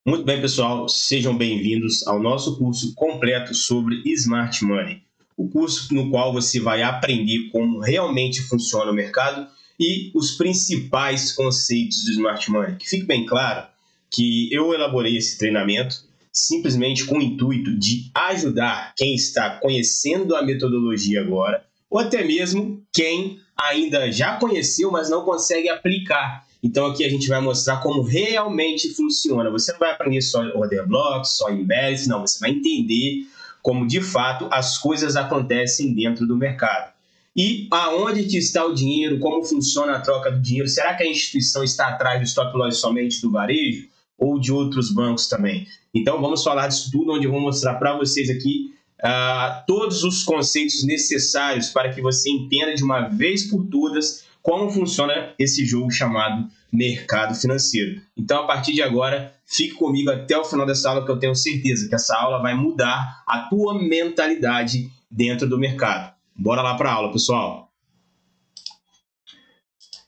Muito bem, pessoal, sejam bem-vindos ao nosso curso completo sobre Smart Money. O curso no qual você vai aprender como realmente funciona o mercado e os principais conceitos do Smart Money. Que fique bem claro que eu elaborei esse treinamento simplesmente com o intuito de ajudar quem está conhecendo a metodologia agora, ou até mesmo quem ainda já conheceu, mas não consegue aplicar. Então aqui a gente vai mostrar como realmente funciona. Você não vai aprender só order blocks, só embedded, não. Você vai entender como de fato as coisas acontecem dentro do mercado. E aonde que está o dinheiro, como funciona a troca do dinheiro? Será que a instituição está atrás do stop loss somente do varejo ou de outros bancos também? Então vamos falar disso tudo, onde eu vou mostrar para vocês aqui todos os conceitos necessários para que você entenda de uma vez por todas como funciona esse jogo chamado mercado financeiro. Então, a partir de agora, fique comigo até o final dessa aula, que eu tenho certeza que essa aula vai mudar a tua mentalidade dentro do mercado. Bora lá para a aula, pessoal!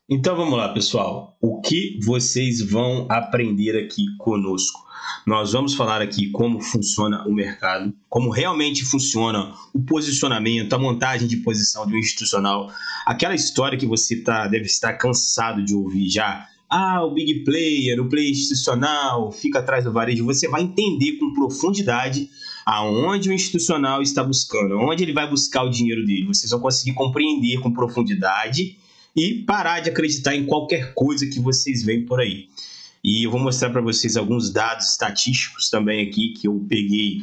Então, vamos lá, pessoal. O que vocês vão aprender aqui conosco? Nós vamos falar aqui como funciona o mercado, como realmente funciona o posicionamento, a montagem de posição de um institucional, aquela história que você deve estar cansado de ouvir já. O big player, o player institucional, fica atrás do varejo. Você vai entender com profundidade aonde o institucional está buscando, onde ele vai buscar o dinheiro dele. Vocês vão conseguir compreender com profundidade e parar de acreditar em qualquer coisa que vocês veem por aí. E eu vou mostrar para vocês alguns dados estatísticos também aqui que eu peguei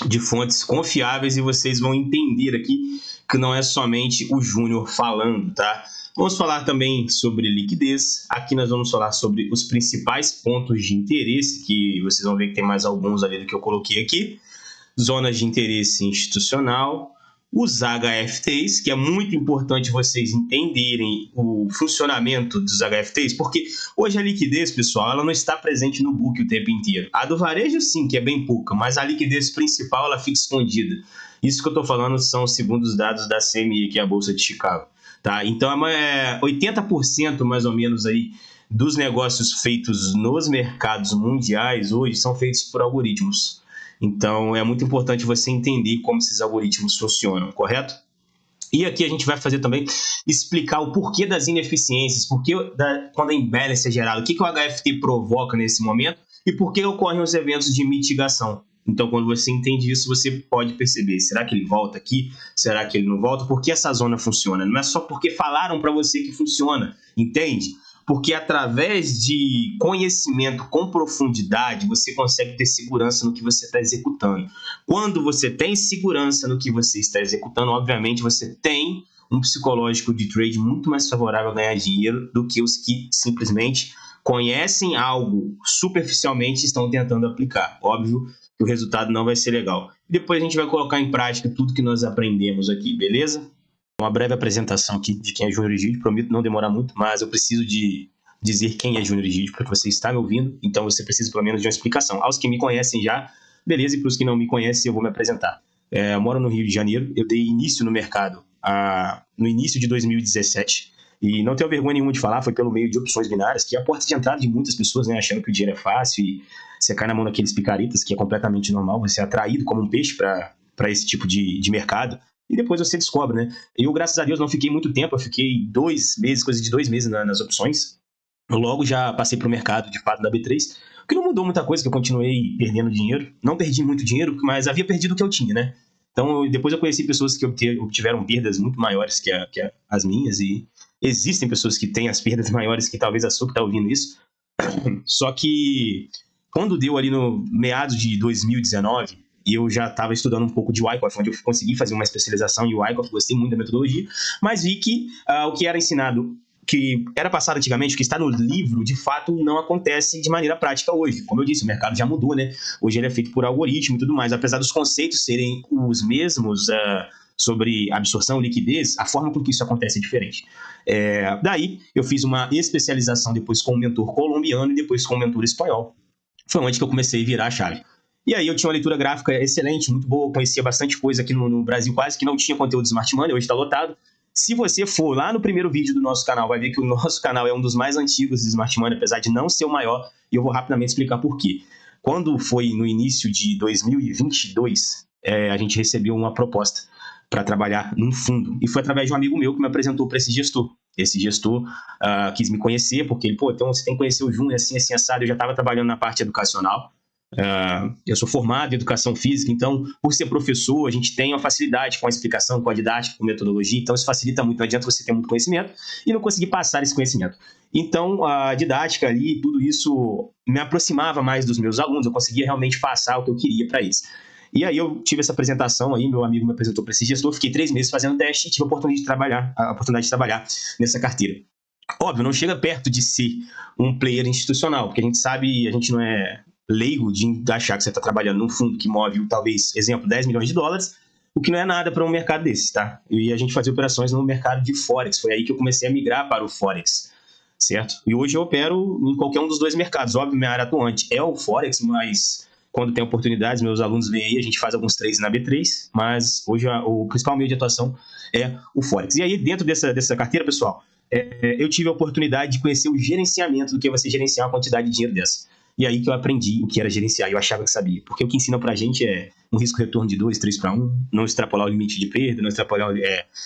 de fontes confiáveis e vocês vão entender aqui que não é somente o Júnior falando, tá? Vamos falar também sobre liquidez. Aqui nós vamos falar sobre os principais pontos de interesse, que vocês vão ver que tem mais alguns ali do que eu coloquei aqui. Zonas de interesse institucional. Os HFTs, que é muito importante vocês entenderem o funcionamento dos HFTs, porque hoje a liquidez, pessoal, ela não está presente no book o tempo inteiro. A do varejo, sim, que é bem pouca, mas a liquidez principal, ela fica escondida. Isso que eu estou falando são segundo os dados da CME, que é a Bolsa de Chicago. Tá? Então, 80% mais ou menos aí dos negócios feitos nos mercados mundiais hoje são feitos por algoritmos. Então, é muito importante você entender como esses algoritmos funcionam, correto? E aqui a gente vai fazer também, explicar o porquê das ineficiências, quando a imbalance é gerada, o que o HFT provoca nesse momento e por que ocorrem os eventos de mitigação. Então, quando você entende isso, você pode perceber, será que ele volta aqui? Será que ele não volta? Por que essa zona funciona? Não é só porque falaram para você que funciona, entende? Porque através de conhecimento com profundidade, você consegue ter segurança no que você está executando. Quando você tem segurança no que você está executando, obviamente você tem um psicológico de trade muito mais favorável a ganhar dinheiro do que os que simplesmente conhecem algo superficialmente e estão tentando aplicar. Óbvio que o resultado não vai ser legal. Depois a gente vai colocar em prática tudo que nós aprendemos aqui, beleza? Uma breve apresentação aqui de quem é Júnior Egídio, prometo não demorar muito, mas eu preciso de dizer quem é Júnior Egídio, porque você está me ouvindo, então você precisa pelo menos de uma explicação. Aos que me conhecem já, beleza, e para os que não me conhecem eu vou me apresentar. Eu moro no Rio de Janeiro, eu dei início no mercado no início de 2017, e não tenho vergonha nenhuma de falar, foi pelo meio de opções binárias, que é a porta de entrada de muitas pessoas, né, achando que o dinheiro é fácil e você cai na mão daqueles picaretas, que é completamente normal, você é atraído como um peixe para esse tipo de mercado. E depois você descobre, né? Eu, graças a Deus, não fiquei muito tempo. Eu fiquei 2 meses, coisa de 2 meses nas opções. Eu logo já passei para o mercado, de fato, da B3. O que não mudou muita coisa, que eu continuei perdendo dinheiro. Não perdi muito dinheiro, mas havia perdido o que eu tinha, né? Então, depois eu conheci pessoas que obtiveram perdas muito maiores que as minhas. E existem pessoas que têm as perdas maiores que talvez a sua que está ouvindo isso. Só que, quando deu ali no meados de 2019... e eu já estava estudando um pouco de Wyckoff, onde eu consegui fazer uma especialização em Wyckoff, gostei muito da metodologia, mas vi que o que era ensinado, que era passado antigamente, o que está no livro, de fato, não acontece de maneira prática hoje. Como eu disse, o mercado já mudou, né? Hoje ele é feito por algoritmo e tudo mais. Apesar dos conceitos serem os mesmos sobre absorção, liquidez, a forma com que isso acontece é diferente. Daí, eu fiz uma especialização depois com um mentor colombiano e depois com um mentor espanhol. Foi onde que eu comecei a virar a chave. E aí eu tinha uma leitura gráfica excelente, muito boa, conhecia bastante coisa aqui no Brasil, quase que não tinha conteúdo de Smart Money, hoje está lotado. Se você for lá no primeiro vídeo do nosso canal, vai ver que o nosso canal é um dos mais antigos de Smart Money, apesar de não ser o maior, e eu vou rapidamente explicar por quê. Quando foi no início de 2022, a gente recebeu uma proposta para trabalhar num fundo, e foi através de um amigo meu que me apresentou para esse gestor. Esse gestor quis me conhecer, porque ele, então você tem que conhecer o Júnior, assim, assado. Eu já estava trabalhando na parte educacional. Eu sou formado em educação física, então, por ser professor, a gente tem uma facilidade com a explicação, com a didática, com a metodologia, então isso facilita muito. Não adianta você ter muito conhecimento e não conseguir passar esse conhecimento. Então, a didática ali, tudo isso me aproximava mais dos meus alunos, eu conseguia realmente passar o que eu queria para eles. E aí eu tive essa apresentação aí, meu amigo me apresentou para esse gestor, fiquei 3 meses fazendo teste e tive a oportunidade de trabalhar nessa carteira. Óbvio, não chega perto de ser um player institucional, porque a gente sabe, a gente não é leigo de achar que você está trabalhando num fundo que move, talvez, exemplo, 10 milhões de dólares, o que não é nada para um mercado desse, tá? E a gente fazia operações no mercado de Forex, foi aí que eu comecei a migrar para o Forex, certo? E hoje eu opero em qualquer um dos dois mercados. Óbvio, minha área atuante é o Forex, mas quando tem oportunidades, meus alunos vêm aí, a gente faz alguns trades na B3, mas hoje o principal meio de atuação é o Forex. E aí, dentro dessa carteira, pessoal, eu tive a oportunidade de conhecer o gerenciamento do que é você gerenciar uma quantidade de dinheiro dessa. E aí que eu aprendi o que era gerenciar, eu achava que sabia. Porque o que ensina pra gente é um risco-retorno de 2, 3 para 1, não extrapolar o limite de perda, não extrapolar,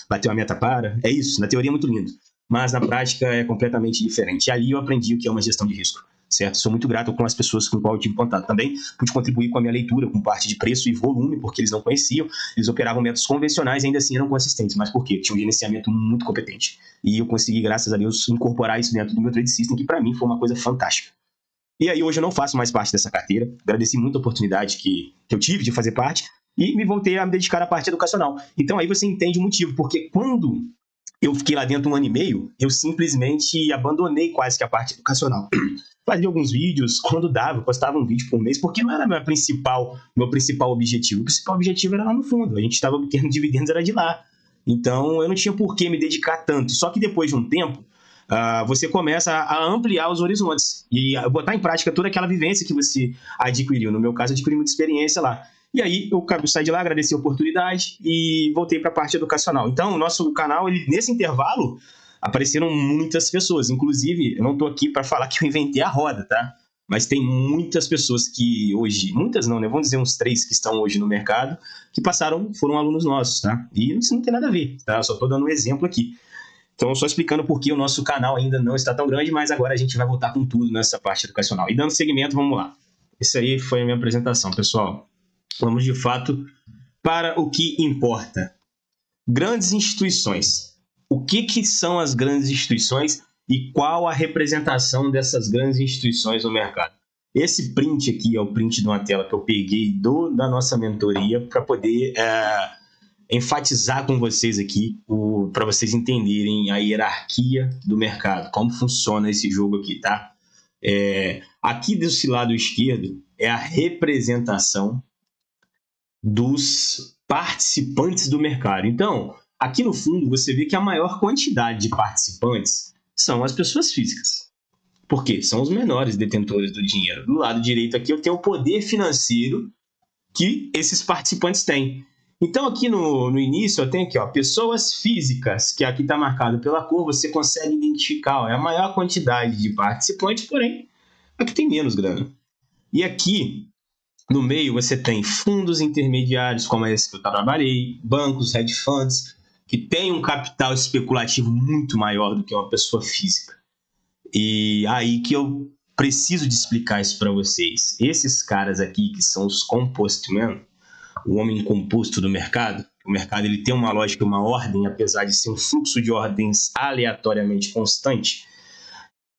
bater uma meta para. É isso, na teoria é muito lindo, mas na prática é completamente diferente. E ali eu aprendi o que é uma gestão de risco, certo? Sou muito grato com as pessoas com qual eu tive contato. Também pude contribuir com a minha leitura, com parte de preço e volume, porque eles não conheciam, eles operavam métodos convencionais e ainda assim eram consistentes. Mas por quê? Tinha um gerenciamento muito competente. E eu consegui, graças a Deus, incorporar isso dentro do meu trade system, que para mim foi uma coisa fantástica. E aí hoje eu não faço mais parte dessa carteira, agradeci muito a oportunidade que eu tive de fazer parte e me voltei a me dedicar à parte educacional. Então aí você entende o motivo, porque quando eu fiquei lá dentro 1 ano e meio, eu simplesmente abandonei quase que a parte educacional. Fazia alguns vídeos, quando dava, eu postava um vídeo por mês, porque não era meu principal objetivo. O principal objetivo era lá no fundo, a gente estava obtendo dividendos, era de lá. Então eu não tinha por que me dedicar tanto. Só que depois de um tempo, você começa a ampliar os horizontes e a botar em prática toda aquela vivência que você adquiriu. No meu caso, eu adquiri muita experiência lá. E aí eu saí de lá, agradeci a oportunidade e voltei para a parte educacional. Então, o nosso canal, nesse intervalo, apareceram muitas pessoas. Inclusive, eu não estou aqui para falar que eu inventei a roda, tá? Mas tem muitas pessoas que hoje, muitas não, né? Vamos dizer uns 3 que estão hoje no mercado, que foram alunos nossos, tá? E isso não tem nada a ver, tá? Eu só estou dando um exemplo aqui. Então, só explicando por que o nosso canal ainda não está tão grande, mas agora a gente vai voltar com tudo nessa parte educacional. E dando seguimento, vamos lá. Essa aí foi a minha apresentação, pessoal. Vamos, de fato, para o que importa. Grandes instituições. O que são as grandes instituições e qual a representação dessas grandes instituições no mercado? Esse print aqui é o print de uma tela que eu peguei da nossa mentoria para poder enfatizar com vocês aqui, para vocês entenderem a hierarquia do mercado, como funciona esse jogo aqui, tá? Aqui desse lado esquerdo é a representação dos participantes do mercado. Então, aqui no fundo você vê que a maior quantidade de participantes são as pessoas físicas. Por quê? São os menores detentores do dinheiro. Do lado direito aqui eu tenho o poder financeiro que esses participantes têm. Então, aqui no início, eu tenho aqui, ó, pessoas físicas, que aqui está marcado pela cor, você consegue identificar, ó, é a maior quantidade de participantes, porém, aqui tem menos grana. E aqui, no meio, você tem fundos intermediários, como esse que eu trabalhei, bancos, hedge funds, que tem um capital especulativo muito maior do que uma pessoa física. E aí que eu preciso de explicar isso para vocês. Esses caras aqui, que são os compost men, o homem composto do mercado, o mercado ele tem uma lógica, uma ordem, apesar de ser um fluxo de ordens aleatoriamente constante.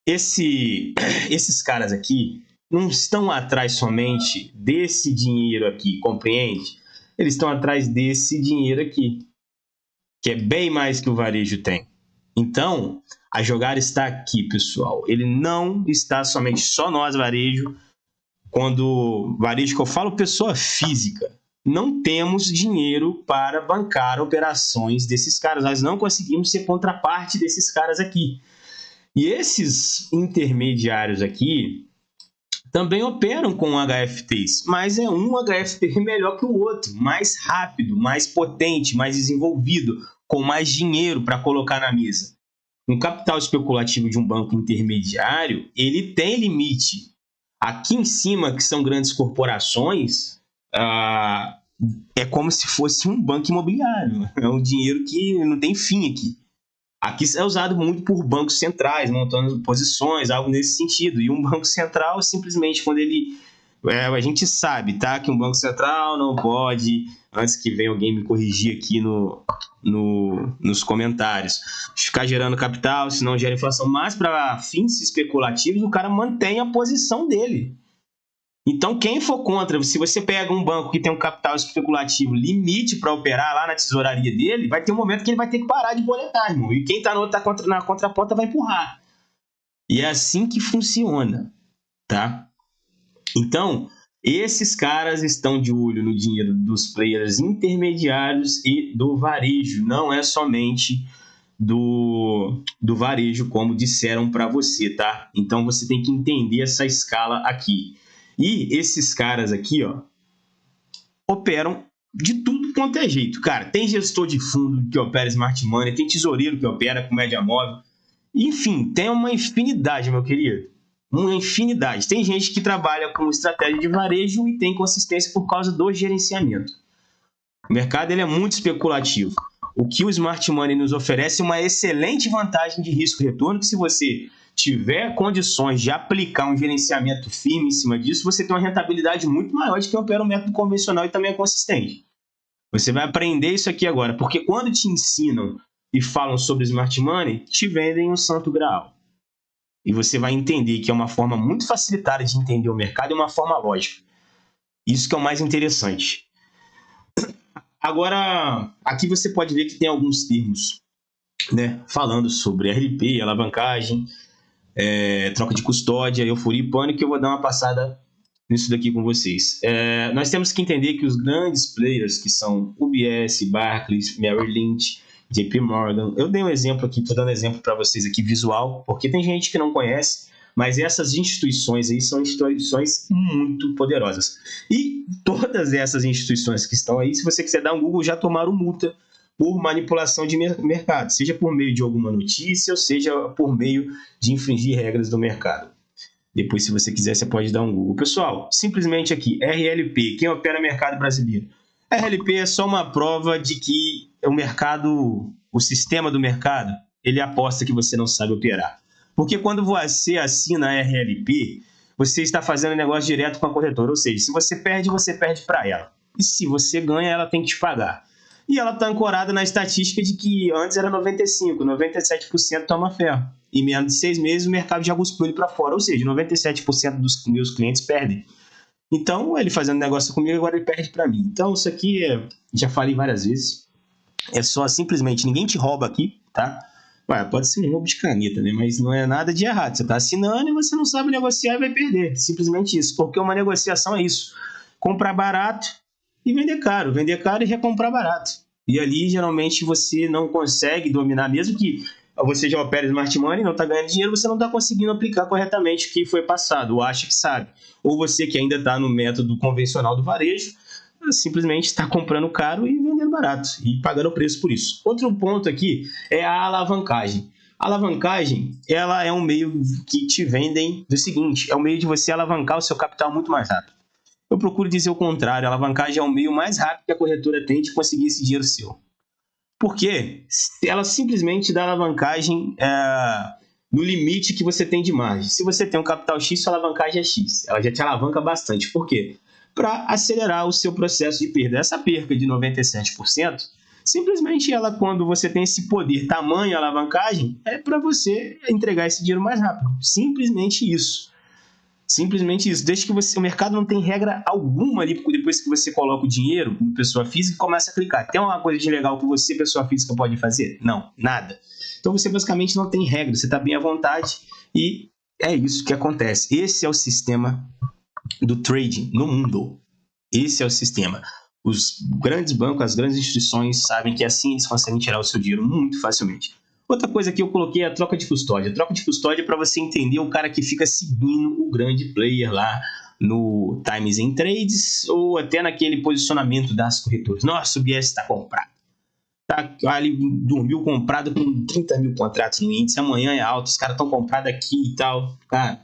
Esses caras aqui não estão atrás somente desse dinheiro aqui, compreende? Eles estão atrás desse dinheiro aqui, que é bem mais que o varejo tem. Então, a jogada está aqui, pessoal. Ele não está somente só nós, varejo. Quando varejo que eu falo pessoa física, não temos dinheiro para bancar operações desses caras. Nós não conseguimos ser contraparte desses caras aqui. E esses intermediários aqui também operam com HFTs, mas é um HFT melhor que o outro, mais rápido, mais potente, mais desenvolvido. com mais dinheiro para colocar na mesa. Um capital especulativo de um banco intermediário, ele tem limite. Aqui em cima, que são grandes corporações, é como se fosse um banco imobiliário. É um dinheiro que não tem fim aqui. Aqui é usado muito por bancos centrais, montando posições, algo nesse sentido. E um banco central, simplesmente, quando ele... a gente sabe, tá? Que um banco central não pode... Antes que venha alguém me corrigir aqui nos comentários. Ficar gerando capital, senão gera inflação. Mas para fins especulativos, o cara mantém a posição dele. Então, quem for contra, se você pega um banco que tem um capital especulativo limite para operar lá na tesouraria dele, vai ter um momento que ele vai ter que parar de boletar, irmão. E quem está na contraponta vai empurrar. E é assim que funciona, tá? Então, esses caras estão de olho no dinheiro dos players intermediários e do varejo. Não é somente do varejo, como disseram para você, tá? Então, você tem que entender essa escala aqui. E esses caras aqui, ó, operam de tudo quanto é jeito. Cara, tem gestor de fundo que opera Smart Money, tem tesoureiro que opera com média móvel. Enfim, tem uma infinidade, meu querido. Uma infinidade. Tem gente que trabalha com estratégia de varejo e tem consistência por causa do gerenciamento. O mercado ele é muito especulativo. O que o Smart Money nos oferece é uma excelente vantagem de risco-retorno, que se você tiver condições de aplicar um gerenciamento firme em cima disso, você tem uma rentabilidade muito maior de quem opera um método convencional e também é consistente. Você vai aprender isso aqui agora, porque quando te ensinam e falam sobre Smart Money, te vendem um santo graal. E você vai entender que é uma forma muito facilitada de entender o mercado e uma forma lógica. Isso que é o mais interessante. Agora, aqui você pode ver que tem alguns termos, né, falando sobre RLP, alavancagem, troca de custódia, euforia e pânico, que eu vou dar uma passada nisso daqui com vocês. Nós temos que entender que os grandes players, que são UBS, Barclays, Merrill Lynch, JP Morgan, eu dei um exemplo aqui, estou dando exemplo para vocês aqui visual, porque tem gente que não conhece, mas essas instituições aí são instituições muito poderosas. E todas essas instituições que estão aí, se você quiser dar um Google, já tomaram multa por manipulação de mercado, seja por meio de alguma notícia, ou seja por meio de infringir regras do mercado. Depois, se você quiser, você pode dar um Google. Pessoal, simplesmente aqui, RLP, quem opera mercado brasileiro? RLP é só uma prova de que o mercado, o sistema do mercado, ele aposta que você não sabe operar. Porque quando você assina a RLP, você está fazendo negócio direto com a corretora, ou seja, se você perde para ela. E se você ganha, ela tem que te pagar. E ela está ancorada na estatística de que antes era 95%, 97% toma ferro. Em menos de 6 meses o mercado já cuspiu ele para fora, ou seja, 97% dos meus clientes perdem. Então, ele fazendo negócio comigo, agora ele perde para mim. Então, isso aqui, já falei várias vezes, é só simplesmente, ninguém te rouba aqui, tá? Pode ser um roubo de caneta, né? Mas não é nada de errado. Você está assinando e você não sabe negociar e vai perder. Simplesmente isso, porque uma negociação é isso. Comprar barato e vender caro e recomprar barato. E ali, geralmente, você não consegue dominar, mesmo que você já opera Smart Money, não está ganhando dinheiro, você não está conseguindo aplicar corretamente o que foi passado, ou acha que sabe. Ou você que ainda está no método convencional do varejo, simplesmente está comprando caro e vendendo barato, e pagando o preço por isso. Outro ponto aqui é a alavancagem. A alavancagem, ela é um meio que te vendem do seguinte, é um meio de você alavancar o seu capital muito mais rápido. Eu procuro dizer o contrário, a alavancagem é o meio mais rápido que a corretora tem de conseguir esse dinheiro seu. Por quê? Ela simplesmente dá alavancagem no limite que você tem de margem. Se você tem um capital X, sua alavancagem é X. Ela já te alavanca bastante. Por quê? Para acelerar o seu processo de perda. Essa perca de 97%, simplesmente ela, quando você tem esse poder, tamanho alavancagem, é para você entregar esse dinheiro mais rápido. Simplesmente isso. Simplesmente isso. Desde que o mercado não tem regra alguma ali, depois que você coloca o dinheiro no pessoa física e começa a clicar. Tem alguma coisa de legal que você, pessoa física, pode fazer? Não, nada. Então você basicamente não tem regra, você está bem à vontade e é isso que acontece. Esse é o sistema do trading no mundo. Esse é o sistema. Os grandes bancos, as grandes instituições sabem que assim eles conseguem tirar o seu dinheiro muito facilmente. Outra coisa que eu coloquei é a troca de custódia. A troca de custódia é para você entender o cara que fica seguindo o grande player lá no Times and Trades ou até naquele posicionamento das corretoras. Nossa, o BS está comprado. tá ali, dormiu comprado com 30 mil contratos no índice, amanhã é alto, os caras estão comprados aqui e tal. Cara,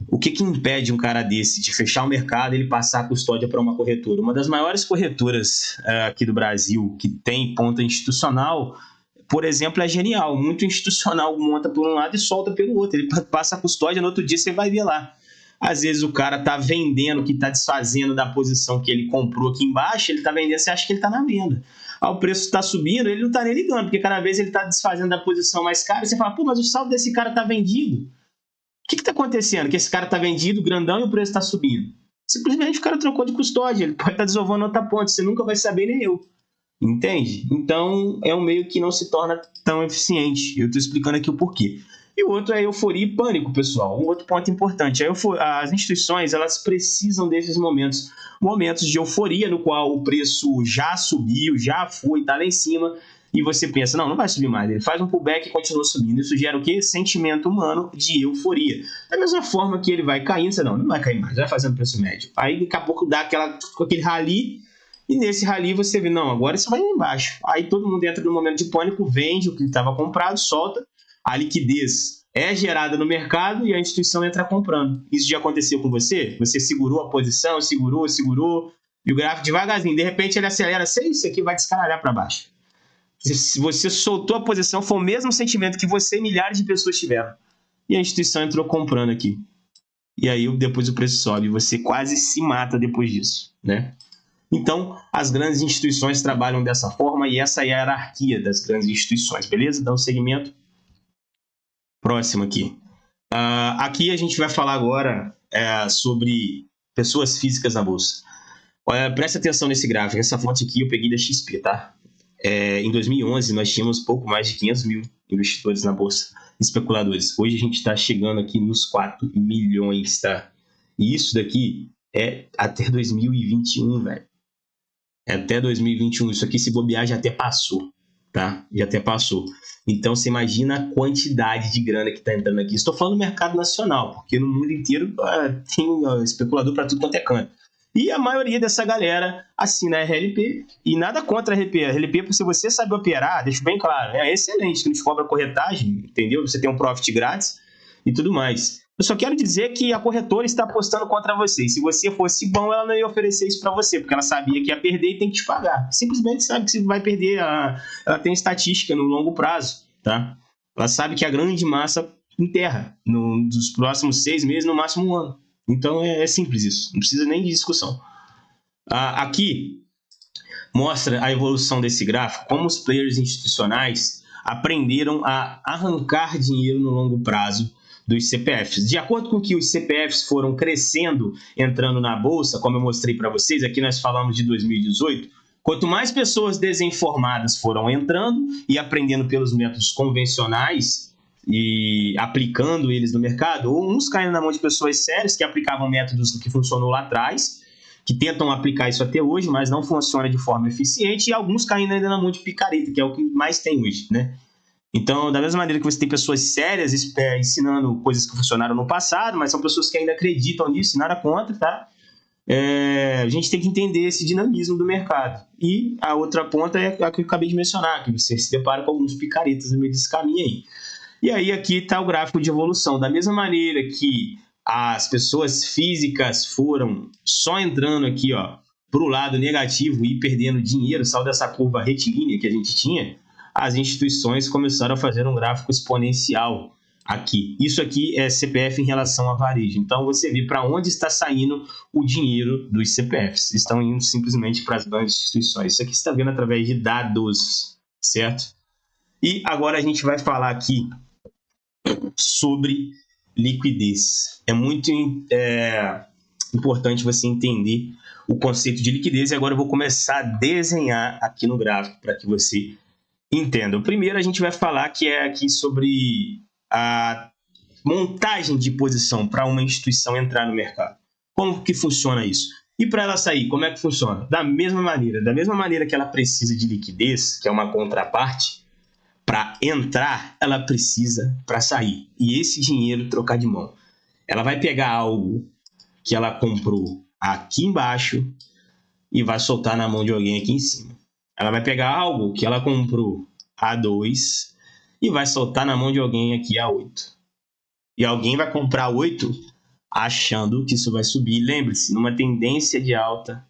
o que impede um cara desse de fechar o mercado e ele passar a custódia para uma corretora? Uma das maiores corretoras aqui do Brasil, que tem ponta institucional, por exemplo, é Genial. Muito institucional monta por um lado e solta pelo outro. Ele passa a custódia, no outro dia você vai ver lá. Às vezes o cara tá vendendo, que tá desfazendo da posição que ele comprou aqui embaixo, ele tá vendendo, você acha que ele tá na venda. O preço está subindo, ele não tá nem ligando, porque cada vez ele está desfazendo da posição mais cara, e você fala, pô, mas o saldo desse cara tá vendido. O que está acontecendo? Que esse cara está vendido, grandão, e o preço está subindo. Simplesmente o cara trocou de custódia, ele pode estar desovando outra ponta, você nunca vai saber, nem eu. Entende? Então é um meio que não se torna tão eficiente. Eu estou explicando aqui o porquê. E o outro é euforia e pânico, pessoal. Um outro ponto importante. As instituições, elas precisam desses momentos. Momentos de euforia, no qual o preço já subiu, já foi, está lá em cima, e você pensa, não vai subir mais. Ele faz um pullback e continua subindo. Isso gera o quê? Sentimento humano de euforia. Da mesma forma que ele vai caindo, você não vai cair mais, vai fazendo preço médio. Aí daqui a pouco dá aquele rally, e nesse rally você vê, não, agora isso vai embaixo. Aí todo mundo entra no momento de pânico, vende o que estava comprado, solta, a liquidez é gerada no mercado e a instituição entra comprando. Isso já aconteceu com você? Você segurou a posição, segurou, e o gráfico devagarzinho, de repente ele acelera, isso aqui vai descaralhar para baixo. Se você soltou a posição, foi o mesmo sentimento que você e milhares de pessoas tiveram. E a instituição entrou comprando aqui. E aí depois o preço sobe, e você quase se mata depois disso, né? Então, as grandes instituições trabalham dessa forma e essa é a hierarquia das grandes instituições, beleza? Dá um segmento próximo aqui. Aqui a gente vai falar agora sobre pessoas físicas na bolsa. Presta atenção nesse gráfico. Essa fonte aqui eu peguei da XP, tá? Em 2011, nós tínhamos pouco mais de 500 mil investidores na bolsa, especuladores. Hoje a gente está chegando aqui nos 4 milhões, tá? E isso daqui é até 2021, velho. É até 2021. Isso aqui, se bobear, já até passou, tá? Já até passou. Então, você imagina a quantidade de grana que está entrando aqui. Estou falando do mercado nacional, porque no mundo inteiro tem especulador para tudo quanto é canto. E a maioria dessa galera assina a RLP, e nada contra a RLP. A RLP, se você sabe operar, deixo bem claro, é excelente, que nos cobra corretagem, entendeu? Você tem um profit grátis e tudo mais. Eu só quero dizer que a corretora está apostando contra você. E se você fosse bom, ela não ia oferecer isso para você, porque ela sabia que ia perder e tem que te pagar. Simplesmente sabe que você vai perder. Ela tem estatística no longo prazo, tá? Ela sabe que a grande massa enterra nos próximos 6 meses, no máximo 1 ano. Então é simples isso, não precisa nem de discussão. Aqui mostra a evolução desse gráfico, como os players institucionais aprenderam a arrancar dinheiro no longo prazo dos CPFs. De acordo com que os CPFs foram crescendo, entrando na bolsa, como eu mostrei para vocês, aqui nós falamos de 2018, quanto mais pessoas desinformadas foram entrando e aprendendo pelos métodos convencionais e aplicando eles no mercado, ou uns caindo na mão de pessoas sérias que aplicavam métodos que funcionou lá atrás, que tentam aplicar isso até hoje, mas não funciona de forma eficiente, e alguns caindo ainda na mão de picareta, que é o que mais tem hoje, né? Então, da mesma maneira que você tem pessoas sérias ensinando coisas que funcionaram no passado, mas são pessoas que ainda acreditam nisso, nada contra, tá? A gente tem que entender esse dinamismo do mercado. E a outra ponta é a que eu acabei de mencionar, que você se depara com alguns picaretas no meio desse caminho aí. E aí aqui está o gráfico de evolução. Da mesma maneira que as pessoas físicas foram só entrando aqui para o lado negativo e perdendo dinheiro, saiu dessa curva retilínea que a gente tinha, as instituições começaram a fazer um gráfico exponencial aqui. Isso aqui é CPF em relação a varejo. Então você vê para onde está saindo o dinheiro dos CPFs. Estão indo simplesmente para as grandes instituições. Isso aqui você está vendo através de dados, certo? E agora a gente vai falar aqui sobre liquidez. É muito importante você entender o conceito de liquidez, e agora eu vou começar a desenhar aqui no gráfico para que você entenda. Primeiro a gente vai falar que é aqui sobre a montagem de posição para uma instituição entrar no mercado. Como que funciona isso? E para ela sair, como é que funciona? Da mesma maneira que ela precisa de liquidez, que é uma contraparte, para entrar, ela precisa para sair. E esse dinheiro trocar de mão. Ela vai pegar algo que ela comprou aqui embaixo e vai soltar na mão de alguém aqui em cima. Ela vai pegar algo que ela comprou a 2 e vai soltar na mão de alguém aqui a 8. E alguém vai comprar 8 achando que isso vai subir. Lembre-se, numa tendência de alta,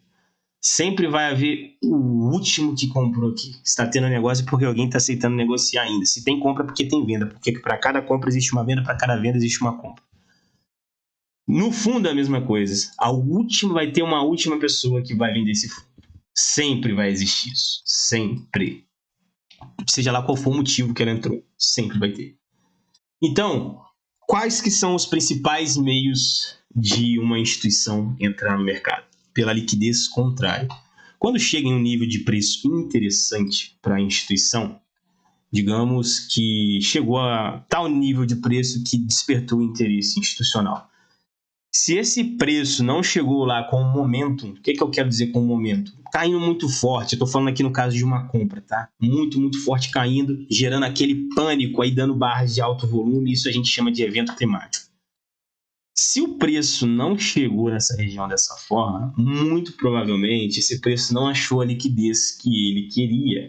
sempre vai haver o último que comprou aqui. Está tendo negócio porque alguém está aceitando negociar ainda. Se tem compra, porque tem venda. Porque para cada compra existe uma venda, para cada venda existe uma compra. No fundo é a mesma coisa. Vai ter uma última pessoa que vai vender esse fundo. Sempre vai existir isso. Sempre. Seja lá qual for o motivo que ela entrou. Sempre vai ter. Então, quais que são os principais meios de uma instituição entrar no mercado? Pela liquidez contrária. Quando chega em um nível de preço interessante para a instituição, digamos que chegou a tal nível de preço que despertou o interesse institucional. Se esse preço não chegou lá com o momento, o que eu quero dizer com o momento? Caindo muito forte, eu estou falando aqui no caso de uma compra, tá? Muito, muito forte caindo, gerando aquele pânico aí, dando barras de alto volume, isso a gente chama de evento climático. Se o preço não chegou nessa região dessa forma, muito provavelmente esse preço não achou a liquidez que ele queria,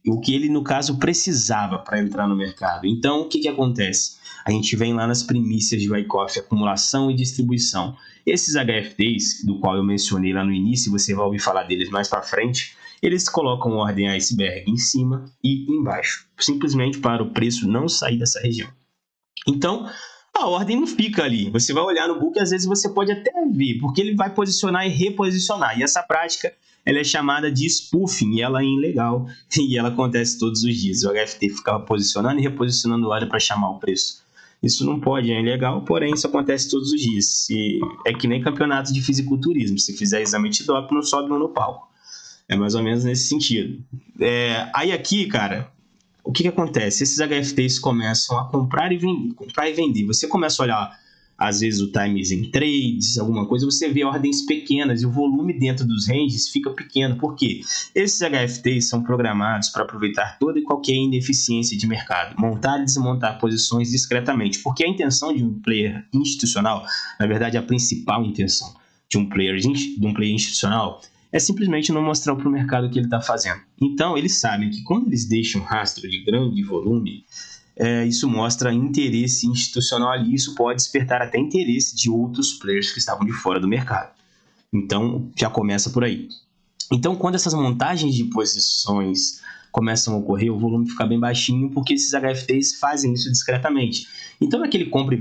o que ele, no caso, precisava para entrar no mercado. Então, o que acontece? A gente vem lá nas primícias de Wyckoff, acumulação e distribuição. Esses HFTs, do qual eu mencionei lá no início, você vai ouvir falar deles mais para frente, eles colocam ordem iceberg em cima e embaixo, simplesmente para o preço não sair dessa região. Então, a ordem não fica ali. Você vai olhar no book e às vezes você pode até ver, porque ele vai posicionar e reposicionar. E essa prática ela é chamada de spoofing e ela é ilegal e ela acontece todos os dias. O HFT ficava posicionando e reposicionando ordem para chamar o preço. Isso não pode, é ilegal, porém isso acontece todos os dias. É que nem campeonato de fisiculturismo. Se fizer exame de doping, não sobe no palco. É mais ou menos nesse sentido. Aí aqui, cara, o que acontece? Esses HFTs começam a comprar e vender. Você começa a olhar, às vezes, o times em trades, alguma coisa, você vê ordens pequenas e o volume dentro dos ranges fica pequeno. Por quê? Esses HFTs são programados para aproveitar toda e qualquer ineficiência de mercado, montar e desmontar posições discretamente, porque a intenção de um player institucional, na verdade, a principal intenção de um player institucional é simplesmente não mostrar para o mercado o que ele está fazendo. Então, eles sabem que quando eles deixam rastro de grande volume, isso mostra interesse institucional ali, isso pode despertar até interesse de outros players que estavam de fora do mercado. Então, já começa por aí. Então, quando essas montagens de posições começam a ocorrer, o volume fica bem baixinho, porque esses HFTs fazem isso discretamente. Então, naquele compra e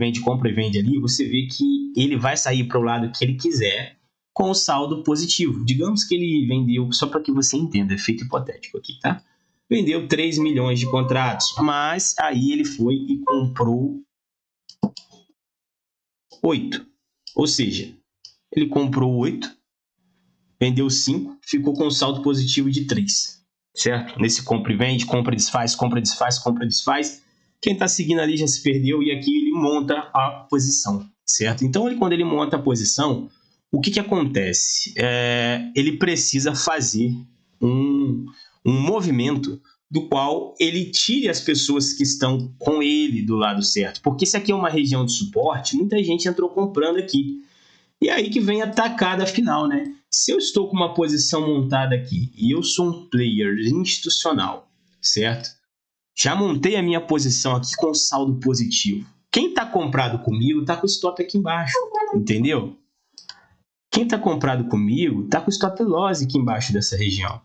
vende ali, você vê que ele vai sair para o lado que ele quiser, com o saldo positivo. Digamos que ele vendeu, só para que você entenda, efeito hipotético aqui, tá? Vendeu 3 milhões de contratos, mas aí ele foi e comprou 8. Ou seja, ele comprou 8, vendeu 5, ficou com um saldo positivo de 3, certo? Nesse compra e vende, compra e desfaz, compra e desfaz, compra e desfaz. Quem está seguindo ali já se perdeu e aqui ele monta a posição, certo? Então, quando ele monta a posição, o que acontece? Ele precisa fazer um movimento do qual ele tire as pessoas que estão com ele do lado certo. Porque se aqui é uma região de suporte, muita gente entrou comprando aqui. E aí que vem a tacada final, né? Se eu estou com uma posição montada aqui e eu sou um player institucional, certo? Já montei a minha posição aqui com saldo positivo. Quem está comprado comigo está com o stop aqui embaixo, entendeu? Quem está comprado comigo está com o stop loss aqui embaixo dessa região.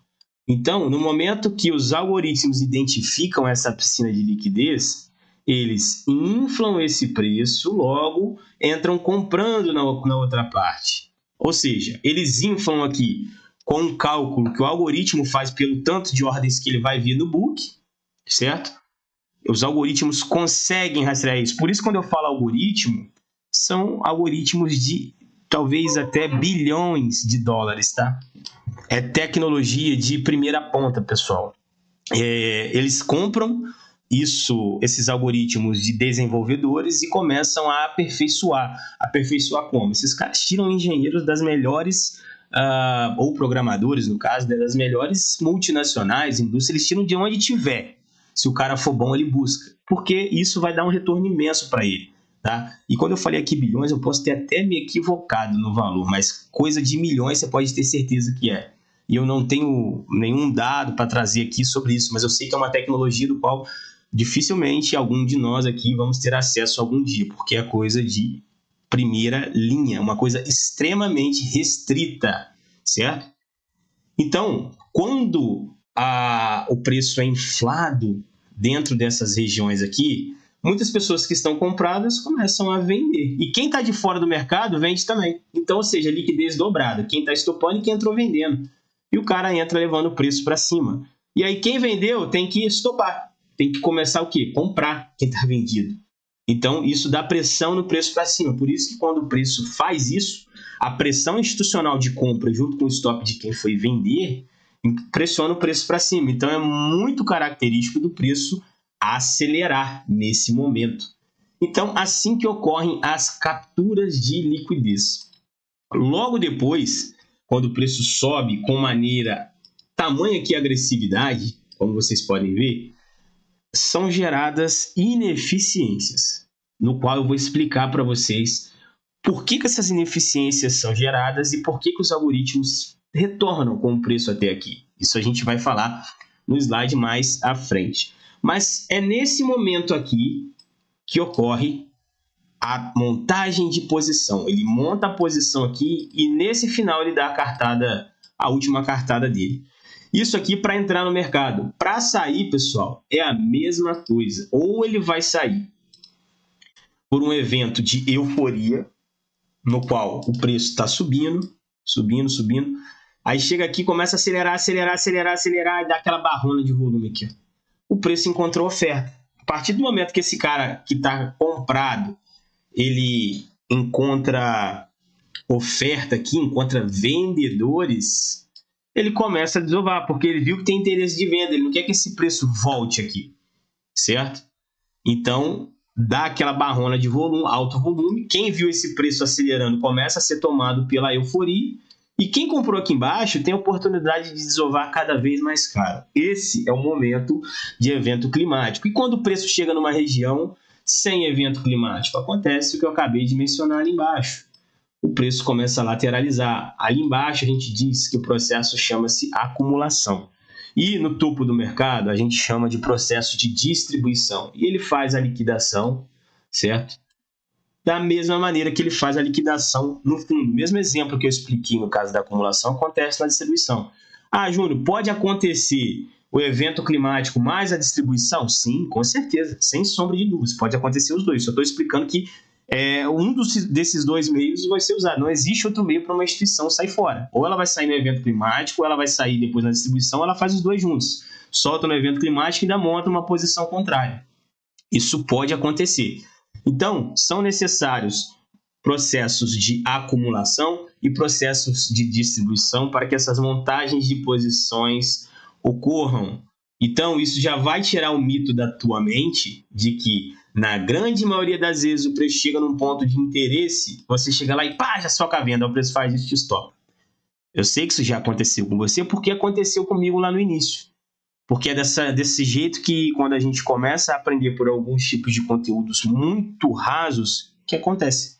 Então, no momento que os algoritmos identificam essa piscina de liquidez, eles inflam esse preço, logo entram comprando na outra parte. Ou seja, eles inflam aqui com um cálculo que o algoritmo faz pelo tanto de ordens que ele vai vir no book, certo? Os algoritmos conseguem rastrear isso. Por isso, quando eu falo algoritmo, são algoritmos de talvez até bilhões de dólares, tá? É tecnologia de primeira ponta, pessoal. Eles compram esses algoritmos de desenvolvedores e começam a aperfeiçoar. Aperfeiçoar como? Esses caras tiram engenheiros das melhores, ou programadores, no caso, das melhores multinacionais, indústrias, eles tiram de onde tiver. Se o cara for bom, ele busca. Porque isso vai dar um retorno imenso para ele. Tá? E quando eu falei aqui bilhões, eu posso ter até me equivocado no valor, mas coisa de milhões você pode ter certeza que é. e eu não tenho nenhum dado para trazer aqui sobre isso, mas eu sei que é uma tecnologia do qual dificilmente algum de nós aqui vamos ter acesso algum dia, porque é coisa de primeira linha, uma coisa extremamente restrita, certo? Então, quando o preço é inflado dentro dessas regiões aqui, muitas pessoas que estão compradas começam a vender. E quem está de fora do mercado vende também. Então, ou seja, liquidez dobrada. Quem está estopando e quem entrou vendendo. E o cara entra levando o preço para cima. E aí quem vendeu tem que estopar. Tem que começar o quê? Comprar quem está vendido. Então, isso dá pressão no preço para cima. Por isso que quando o preço faz isso, a pressão institucional de compra junto com o stop de quem foi vender pressiona o preço para cima. Então, é muito característico do preço acelerar nesse momento. Então, assim que ocorrem as capturas de liquidez. Logo depois, quando o preço sobe com tamanha que agressividade, como vocês podem ver, são geradas ineficiências, no qual eu vou explicar para vocês por que essas ineficiências são geradas e por que os algoritmos retornam com o preço até aqui. Isso a gente vai falar no slide mais à frente. Mas é nesse momento aqui que ocorre a montagem de posição. Ele monta a posição aqui e nesse final ele dá a última cartada dele. Isso aqui para entrar no mercado. Para sair, pessoal, é a mesma coisa. Ou ele vai sair por um evento de euforia, no qual o preço está subindo, subindo. Aí chega aqui, começa a acelerar, e dá aquela barrona de volume aqui. O preço encontrou oferta. A partir do momento que esse cara que está comprado, ele encontra oferta aqui, encontra vendedores, ele começa a desovar, porque ele viu que tem interesse de venda, ele não quer que esse preço volte aqui, certo? Então, dá aquela barrona de volume, alto volume. Quem viu esse preço acelerando começa a ser tomado pela euforia. E quem comprou aqui embaixo tem a oportunidade de desovar cada vez mais caro. Esse é o momento de evento climático. E quando o preço chega numa região sem evento climático, acontece o que eu acabei de mencionar ali embaixo. O preço começa a lateralizar. Ali embaixo a gente diz que o processo chama-se acumulação. E no topo do mercado a gente chama de processo de distribuição. E ele faz a liquidação, certo? Da mesma maneira que ele faz a liquidação no fundo. O mesmo exemplo que eu expliquei no caso da acumulação acontece na distribuição. Ah, Júnior, pode acontecer o evento climático mais a distribuição? Sim, com certeza, sem sombra de dúvidas. Pode acontecer os dois. Só estou explicando que desses dois meios vai ser usado. Não existe outro meio para uma instituição sair fora. Ou ela vai sair no evento climático, ou ela vai sair depois na distribuição, ou ela faz os dois juntos. Solta no evento climático e ainda monta uma posição contrária. Isso pode acontecer. Então, são necessários processos de acumulação e processos de distribuição para que essas montagens de posições ocorram. Então, isso já vai tirar o mito da tua mente de que, na grande maioria das vezes, o preço chega num ponto de interesse, você chega lá e pá, já soca a venda, o preço faz isso e te stop. Eu sei que isso já aconteceu com você porque aconteceu comigo lá no início. Porque é desse jeito que, quando a gente começa a aprender por alguns tipos de conteúdos muito rasos, que acontece.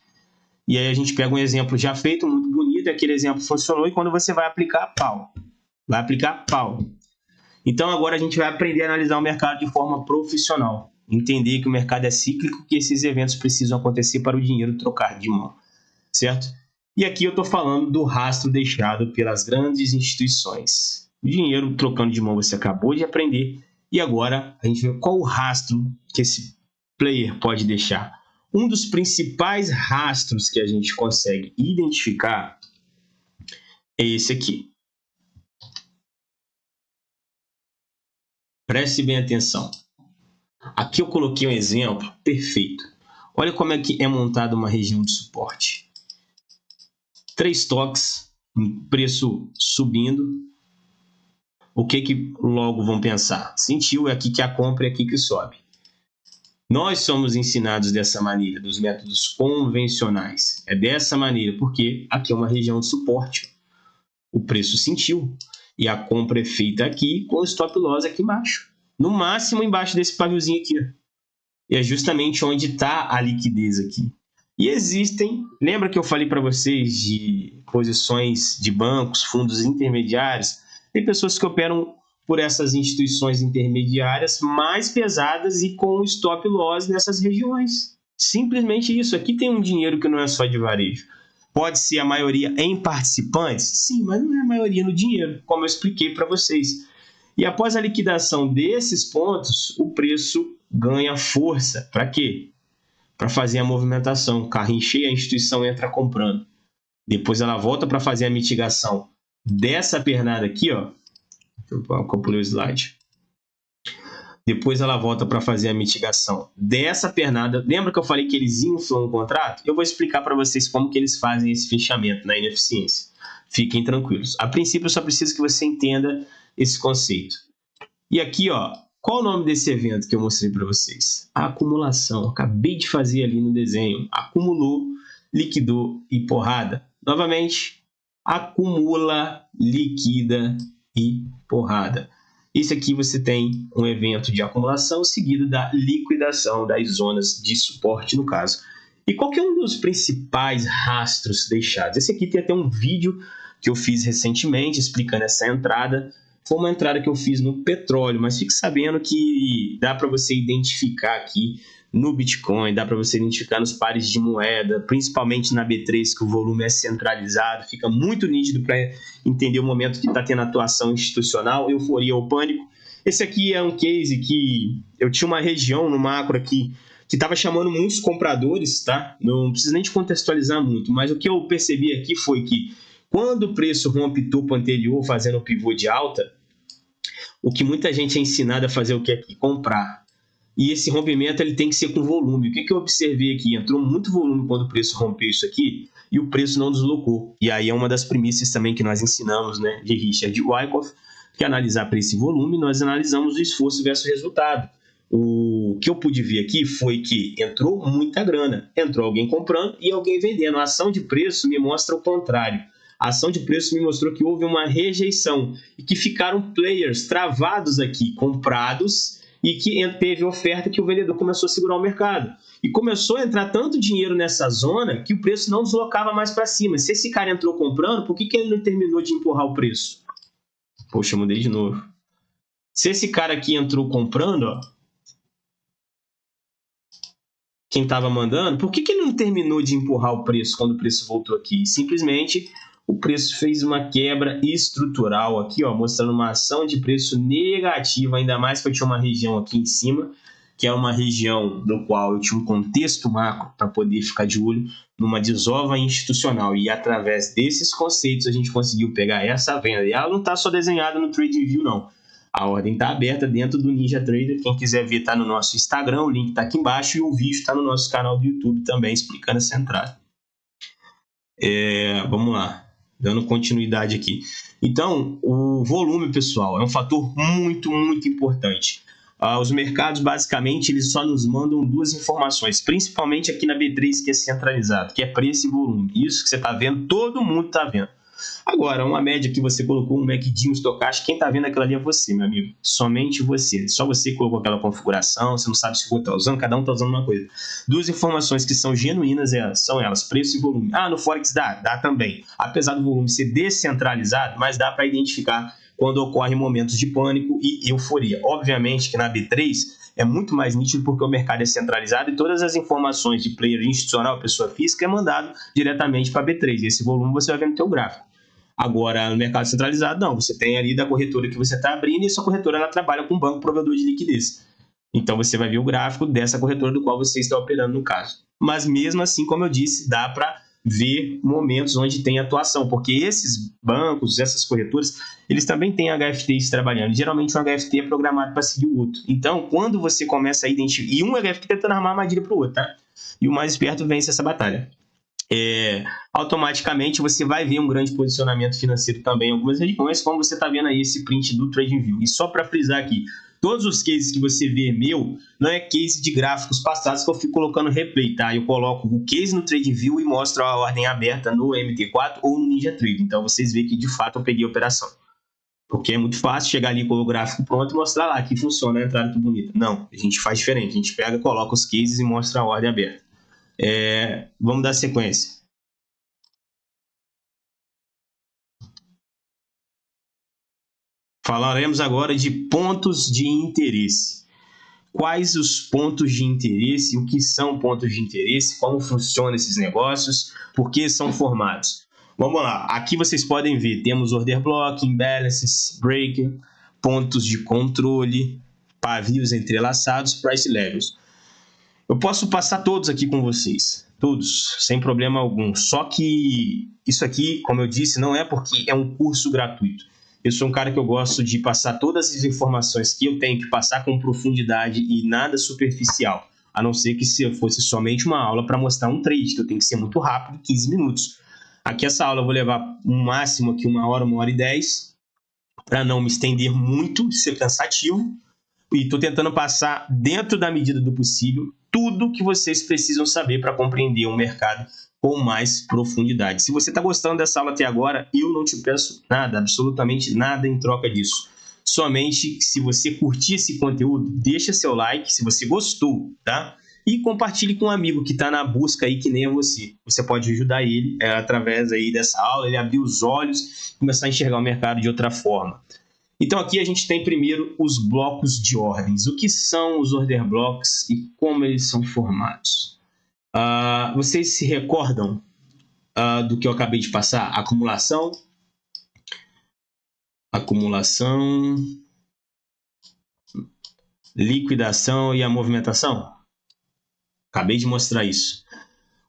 E aí a gente pega um exemplo já feito, muito bonito, aquele exemplo funcionou, e quando você vai aplicar, pau. Vai aplicar, pau. Então agora a gente vai aprender a analisar o mercado de forma profissional. Entender que o mercado é cíclico, que esses eventos precisam acontecer para o dinheiro trocar de mão. Certo? E aqui eu estou falando do rastro deixado pelas grandes instituições. O dinheiro trocando de mão você acabou de aprender. E agora a gente vê qual o rastro que esse player pode deixar. Um dos principais rastros que a gente consegue identificar é esse aqui. Preste bem atenção. Aqui eu coloquei um exemplo perfeito. Olha como é que é montada uma região de suporte. 3 toques, um preço subindo. O que logo vão pensar? Sentiu, é aqui que a compra, é aqui que sobe. Nós somos ensinados dessa maneira, dos métodos convencionais. É dessa maneira, porque aqui é uma região de suporte. O preço sentiu e a compra é feita aqui com o stop loss aqui embaixo. No máximo embaixo desse paviozinho aqui. E é justamente onde está a liquidez aqui. E existem, lembra que eu falei para vocês de posições de bancos, fundos intermediários? Tem pessoas que operam por essas instituições intermediárias mais pesadas e com stop loss nessas regiões. Simplesmente isso. Aqui tem um dinheiro que não é só de varejo. Pode ser a maioria em participantes? Sim, mas não é a maioria no dinheiro, como eu expliquei para vocês. E após a liquidação desses pontos, o preço ganha força. Para quê? Para fazer a movimentação. O carrinho cheio, a instituição entra comprando. Depois ela volta para fazer a mitigação dessa pernada aqui, ó. Eu pulei o slide. Depois ela volta para fazer a mitigação dessa pernada. Lembra que eu falei que eles inflam o contrato? Eu vou explicar para vocês como que eles fazem esse fechamento na ineficiência. Fiquem tranquilos. A princípio, eu só preciso que você entenda esse conceito. E aqui, ó, qual o nome desse evento que eu mostrei para vocês? A acumulação. Acabei de fazer ali no desenho. Acumulou, liquidou e porrada. Novamente, acumula, liquida e porrada. Esse aqui você tem um evento de acumulação seguido da liquidação das zonas de suporte, no caso. E qual que é um dos principais rastros deixados? Esse aqui tem até um vídeo que eu fiz recentemente explicando essa entrada. Foi uma entrada que eu fiz no petróleo, mas fique sabendo que dá para você identificar aqui no Bitcoin, dá para você identificar nos pares de moeda, principalmente na B3, que o volume é centralizado, fica muito nítido para entender o momento que está tendo atuação institucional, euforia ou pânico. Esse aqui é um case que eu tinha uma região no macro aqui que estava chamando muitos compradores, tá? Não preciso nem te contextualizar muito, mas o que eu percebi aqui foi que quando o preço rompe topo anterior, fazendo o pivô de alta, o que muita gente é ensinada a fazer o que aqui? Comprar. E esse rompimento ele tem que ser com volume. O que eu observei aqui? Entrou muito volume quando o preço rompeu isso aqui e o preço não deslocou. E aí é uma das premissas também que nós ensinamos, né, de Richard Wyckoff, que é analisar preço e volume, nós analisamos o esforço versus resultado. O que eu pude ver aqui foi que entrou muita grana. Entrou alguém comprando e alguém vendendo. A ação de preço me mostra o contrário. A ação de preço me mostrou que houve uma rejeição e que ficaram players travados aqui, comprados, e que teve oferta que o vendedor começou a segurar o mercado. E começou a entrar tanto dinheiro nessa zona que o preço não deslocava mais para cima. Se esse cara entrou comprando, por que ele não terminou de empurrar o preço? Poxa, eu mudei de novo. Se esse cara aqui entrou comprando, ó, quem estava mandando, por que ele não terminou de empurrar o preço quando o preço voltou aqui? Simplesmente o preço fez uma quebra estrutural aqui, ó, mostrando uma ação de preço negativa, ainda mais que eu tinha uma região aqui em cima, que é uma região do qual eu tinha um contexto macro para poder ficar de olho numa desova institucional. E através desses conceitos a gente conseguiu pegar essa venda. E ela não está só desenhada no TradingView, não. A ordem está aberta dentro do Ninja Trader. Quem quiser ver está no nosso Instagram, o link está aqui embaixo, e o vídeo está no nosso canal do YouTube também, explicando essa entrada. Vamos lá, dando continuidade aqui. Então, o volume, pessoal, é um fator muito, muito importante. Os mercados, basicamente, eles só nos mandam duas informações, principalmente aqui na B3, que é centralizado, que é preço e volume. Isso que você está vendo, todo mundo está vendo. Agora, uma média que você colocou, um MACD, um estocástico, quem está vendo aquilo ali é você, meu amigo. Somente você. Só você colocou aquela configuração, você não sabe se o outro está usando, cada um está usando uma coisa. Duas informações que são genuínas são elas, preço e volume. No Forex dá também. Apesar do volume ser descentralizado, mas dá para identificar quando ocorrem momentos de pânico e euforia. Obviamente que na B3 é muito mais nítido porque o mercado é centralizado e todas as informações de player institucional, pessoa física, é mandado diretamente para a B3. E esse volume você vai ver no teu gráfico. Agora, no mercado centralizado, não. Você tem ali da corretora que você está abrindo e essa corretora ela trabalha com um banco provedor de liquidez. Então, você vai ver o gráfico dessa corretora do qual você está operando no caso. Mas, mesmo assim, como eu disse, dá para ver momentos onde tem atuação, porque esses bancos, essas corretoras, eles também têm HFTs trabalhando. Geralmente, um HFT é programado para seguir o outro. Então, quando você começa a identificar... E um HFT tentando armar armadilha para o outro, tá? E o mais esperto vence essa batalha. Automaticamente você vai ver um grande posicionamento financeiro também em algumas regiões, como você está vendo aí esse print do TradingView. E só para frisar aqui, todos os cases que você vê meu, não é case de gráficos passados que eu fico colocando replay, tá? Eu coloco o case no TradingView e mostro a ordem aberta no MT4 ou no Ninja Trader. Então vocês veem que de fato eu peguei a operação. Porque é muito fácil chegar ali com o gráfico pronto e mostrar lá que funciona a entrada tudo bonita. Não, a gente faz diferente. A gente pega, coloca os cases e mostra a ordem aberta. Vamos dar sequência. Falaremos agora de pontos de interesse. Quais os pontos de interesse, o que são pontos de interesse, como funcionam esses negócios, por que são formados. Vamos lá, aqui vocês podem ver, temos order block, imbalances, breaker, pontos de controle, pavios entrelaçados, price levels. Eu posso passar todos aqui com vocês, todos, sem problema algum. Só que isso aqui, como eu disse, não é porque é um curso gratuito. Eu sou um cara que eu gosto de passar todas as informações que eu tenho que passar com profundidade e nada superficial. A não ser que se fosse somente uma aula para mostrar um trade, que eu tenho que ser muito rápido, 15 minutos. Aqui essa aula eu vou levar um máximo aqui 1 hora, 1 hora e 10, para não me estender muito, ser cansativo. E estou tentando passar, dentro da medida do possível, tudo que vocês precisam saber para compreender o mercado com mais profundidade. Se você está gostando dessa aula até agora, eu não te peço nada, absolutamente nada em troca disso. Somente se você curtir esse conteúdo, deixa seu like se você gostou, tá? E compartilhe com um amigo que está na busca aí que nem você. Você pode ajudar ele através aí dessa aula, ele abrir os olhos e começar a enxergar o mercado de outra forma. Então aqui a gente tem primeiro os blocos de ordens. O que são os order blocks e como eles são formados? Vocês se recordam do que eu acabei de passar? Acumulação, liquidação e a movimentação? Acabei de mostrar isso.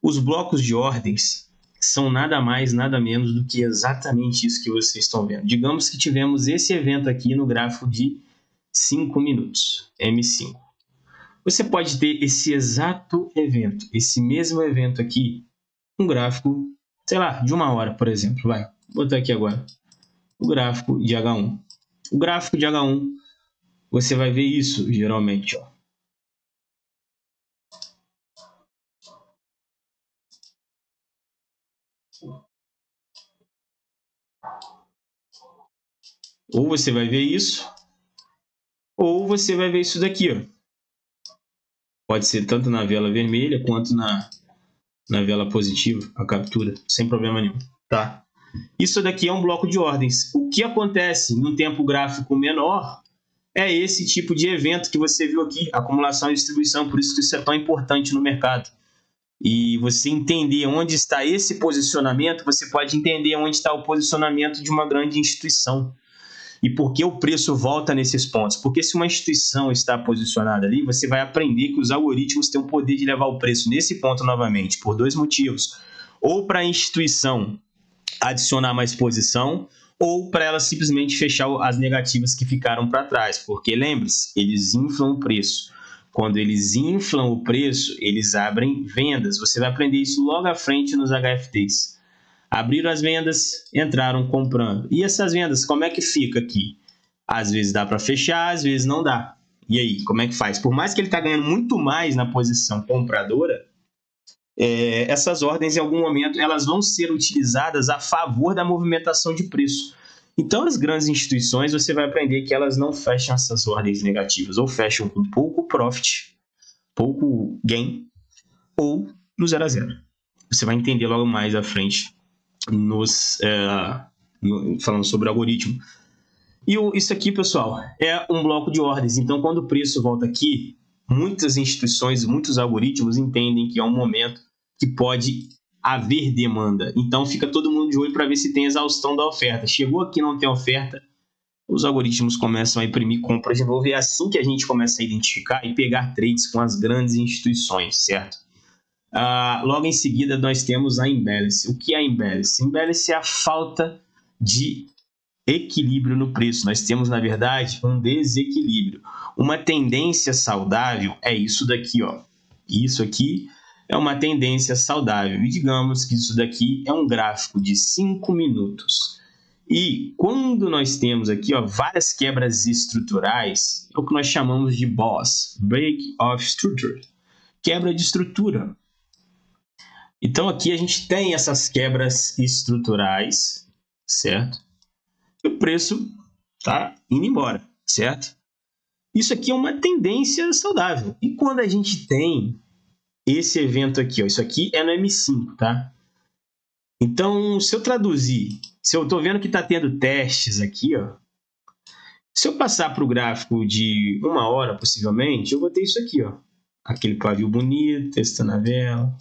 Os blocos de ordens são nada mais, nada menos do que exatamente isso que vocês estão vendo. Digamos que tivemos esse evento aqui no gráfico de 5 minutos, M5. Você pode ter esse exato evento, esse mesmo evento aqui, um gráfico, sei lá, de 1 hora, por exemplo. Vou botar aqui agora o gráfico de H1. O gráfico de H1, você vai ver isso, geralmente, ó. Ou você vai ver isso, ou você vai ver isso daqui, ó. Pode ser tanto na vela vermelha quanto na vela positiva, a captura, sem problema nenhum, tá? Isso daqui é um bloco de ordens. O que acontece num tempo gráfico menor é esse tipo de evento que você viu aqui, acumulação e distribuição, por isso que isso é tão importante no mercado. E você entender onde está esse posicionamento, você pode entender onde está o posicionamento de uma grande instituição. E por que o preço volta nesses pontos? Porque se uma instituição está posicionada ali, você vai aprender que os algoritmos têm o poder de levar o preço nesse ponto novamente, por 2 motivos. Ou para a instituição adicionar mais posição, ou para ela simplesmente fechar as negativas que ficaram para trás. Porque lembre-se, eles inflam o preço. Quando eles inflam o preço, eles abrem vendas. Você vai aprender isso logo à frente nos HFTs. Abriram as vendas, entraram comprando. E essas vendas, como é que fica aqui? Às vezes dá para fechar, às vezes não dá. E aí, como é que faz? Por mais que ele está ganhando muito mais na posição compradora, essas ordens, em algum momento, elas vão ser utilizadas a favor da movimentação de preço. Então, as grandes instituições, você vai aprender que elas não fecham essas ordens negativas, ou fecham com pouco profit, pouco gain, ou no 0 a 0. Você vai entender logo mais à frente, falando sobre o algoritmo. E isso aqui, pessoal, é um bloco de ordens. Então, quando o preço volta aqui, muitas instituições, muitos algoritmos entendem que é um momento que pode haver demanda. Então, fica todo mundo de olho para ver se tem exaustão da oferta. Chegou aqui, não tem oferta, os algoritmos começam a imprimir compras de novo. E é assim que a gente começa a identificar e pegar trades com as grandes instituições, certo? Logo em seguida, nós temos a imbalance. O que é a imbalance? Imbalance é a falta de equilíbrio no preço. Nós temos, na verdade, um desequilíbrio. Uma tendência saudável é isso daqui, ó. Isso aqui é uma tendência saudável. E digamos que isso daqui é um gráfico de 5 minutos. E quando nós temos aqui, ó, várias quebras estruturais, é o que nós chamamos de BOS, Break of Structure, quebra de estrutura. Então aqui a gente tem essas quebras estruturais, certo? E o preço está indo embora, certo? Isso aqui é uma tendência saudável. E quando a gente tem esse evento aqui, ó. Isso aqui é no M5, tá? Então, se eu traduzir, se eu estou vendo que está tendo testes aqui, ó, se eu passar para o gráfico de 1 hora, possivelmente, eu vou ter isso aqui, ó. Aquele pavio bonito, testando a vela.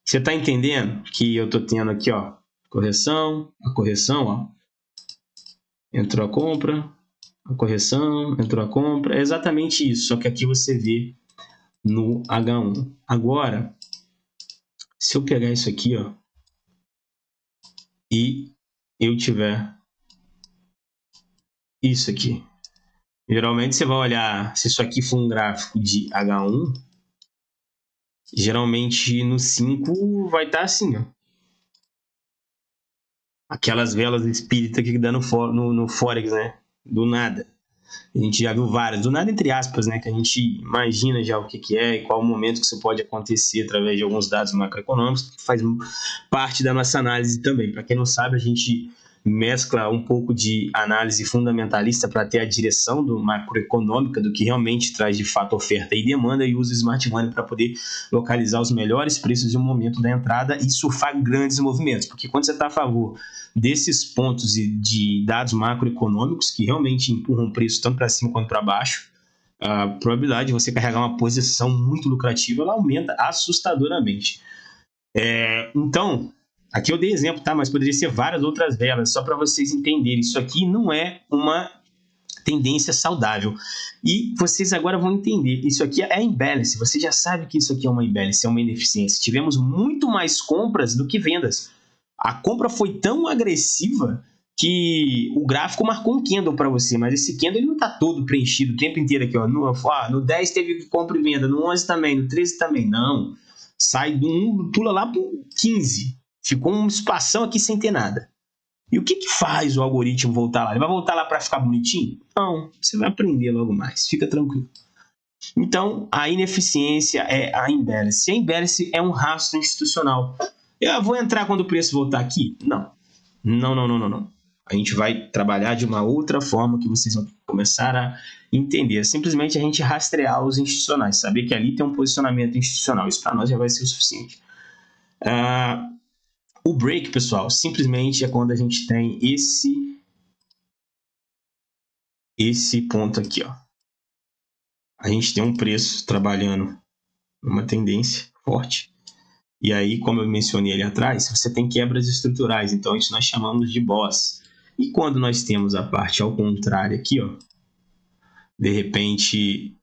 Você está entendendo que eu estou tendo aqui, ó, correção, a correção, ó. Entrou a compra, a correção, entrou a compra. É exatamente isso, só que aqui você vê no H1. Agora, se eu pegar isso aqui, ó, e eu tiver isso aqui. Geralmente você vai olhar, se isso aqui for um gráfico de H1, geralmente no 5 vai estar assim, ó. Aquelas velas espírita que dá no Forex, né? Do nada. A gente já viu várias, do nada entre aspas, né? Que a gente imagina já o que é e qual o momento que isso pode acontecer através de alguns dados macroeconômicos, que faz parte da nossa análise também. Para quem não sabe, a gente mescla um pouco de análise fundamentalista para ter a direção do macroeconômica, do que realmente traz de fato oferta e demanda, e usa o Smart Money para poder localizar os melhores preços e o momento da entrada e surfar grandes movimentos, porque quando você está a favor desses pontos e de dados macroeconômicos que realmente empurram o preço tanto para cima quanto para baixo, a probabilidade de você carregar uma posição muito lucrativa ela aumenta assustadoramente. Então, aqui eu dei exemplo, tá? Mas poderia ser várias outras velas, só para vocês entenderem. Isso aqui não é uma tendência saudável. E vocês agora vão entender. Isso aqui é imbalance. Você já sabe que isso aqui é uma imbalance, é uma ineficiência. Tivemos muito mais compras do que vendas. A compra foi tão agressiva que o gráfico marcou um candle para você, mas esse candle ele não está todo preenchido o tempo inteiro aqui. Ó. No 10 teve compra e venda, no 11 também, no 13 também. Não. Sai do 1, pula lá para o 15. Ficou um espação aqui sem ter nada. E o que faz o algoritmo voltar lá? Ele vai voltar lá para ficar bonitinho? Não, você vai aprender logo mais, fica tranquilo. Então, a ineficiência é a imbalance. A imbalance é um rastro institucional. Eu vou entrar quando o preço voltar aqui? Não. Não. A gente vai trabalhar de uma outra forma que vocês vão começar a entender. Simplesmente a gente rastrear os institucionais, saber que ali tem um posicionamento institucional. Isso para nós já vai ser o suficiente. O break, pessoal, simplesmente é quando a gente tem esse ponto aqui, ó. A gente tem um preço trabalhando numa tendência forte. E aí, como eu mencionei ali atrás, você tem quebras estruturais. Então, isso nós chamamos de boss. E quando nós temos a parte ao contrário aqui, ó, de repente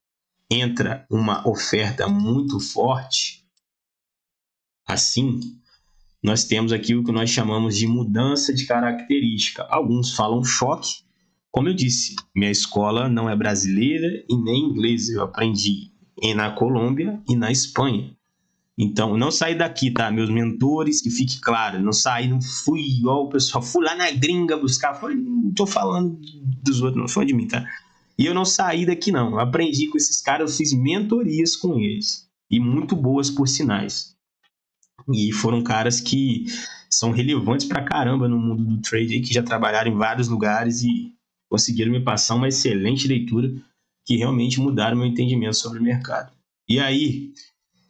entra uma oferta muito forte, assim, nós temos aqui o que nós chamamos de mudança de característica. Alguns falam choque. Como eu disse, minha escola não é brasileira e nem inglesa. Eu aprendi na Colômbia e na Espanha. Então, não saí daqui, tá? Meus mentores, que fique claro, não fui igual o pessoal, fui lá na gringa buscar, não tô falando dos outros, não foi de mim, tá? E eu não saí daqui, não. Eu aprendi com esses caras, eu fiz mentorias com eles. E muito boas, por sinais. E foram caras que são relevantes pra caramba no mundo do trade, que já trabalharam em vários lugares e conseguiram me passar uma excelente leitura que realmente mudaram meu entendimento sobre o mercado. E aí,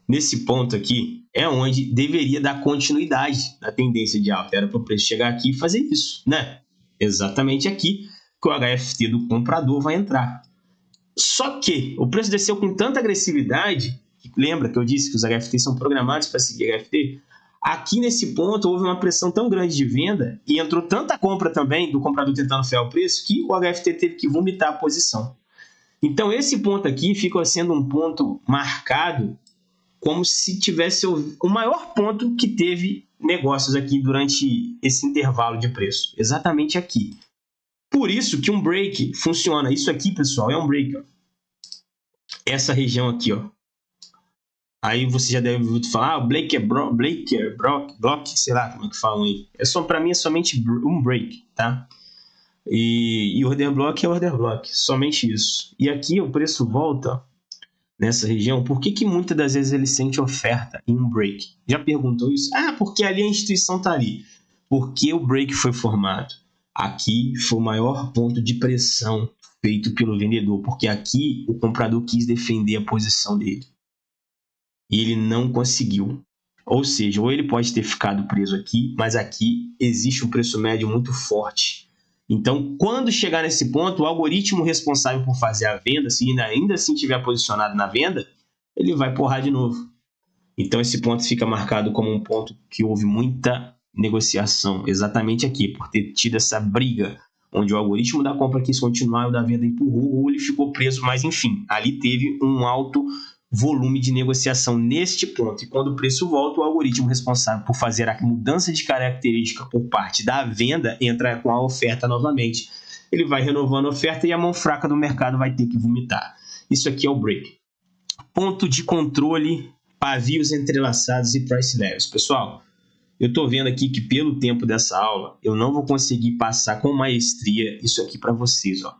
nesse ponto aqui, é onde deveria dar continuidade na tendência de alta. Era para o preço chegar aqui e fazer isso, né? Exatamente aqui que o HFT do comprador vai entrar. Só que o preço desceu com tanta agressividade, lembra que eu disse que os HFT são programados para seguir HFT? Aqui nesse ponto houve uma pressão tão grande de venda e entrou tanta compra também do comprador tentando frear o preço que o HFT teve que vomitar a posição. Então esse ponto aqui fica sendo um ponto marcado como se tivesse o maior ponto que teve negócios aqui durante esse intervalo de preço. Exatamente aqui. Por isso que um break funciona. Isso aqui, pessoal, é um break. Ó. Essa região aqui, ó. Aí você já deve ouvir falar, block, sei lá como é que falam aí. Para mim é somente um break, tá? E order block é order block, somente isso. E aqui o preço volta nessa região. Por que muitas das vezes ele sente oferta em um break? Já perguntou isso? Porque ali a instituição está ali. Porque o break foi formado. Aqui foi o maior ponto de pressão feito pelo vendedor, porque aqui o comprador quis defender a posição dele e ele não conseguiu. Ou seja, ou ele pode ter ficado preso aqui, mas aqui existe um preço médio muito forte. Então, quando chegar nesse ponto, o algoritmo responsável por fazer a venda, se ainda assim estiver posicionado na venda, ele vai porrar de novo. Então, esse ponto fica marcado como um ponto que houve muita negociação, exatamente aqui, por ter tido essa briga, onde o algoritmo da compra quis continuar e o da venda empurrou, ou ele ficou preso, mas enfim, ali teve um alto volume de negociação neste ponto. E quando o preço volta, o algoritmo responsável por fazer a mudança de característica por parte da venda entra com a oferta novamente. Ele vai renovando a oferta e a mão fraca do mercado vai ter que vomitar. Isso aqui é o break. Ponto de controle, pavios entrelaçados e price levels. Pessoal, eu estou vendo aqui que pelo tempo dessa aula, eu não vou conseguir passar com maestria isso aqui para vocês, ó.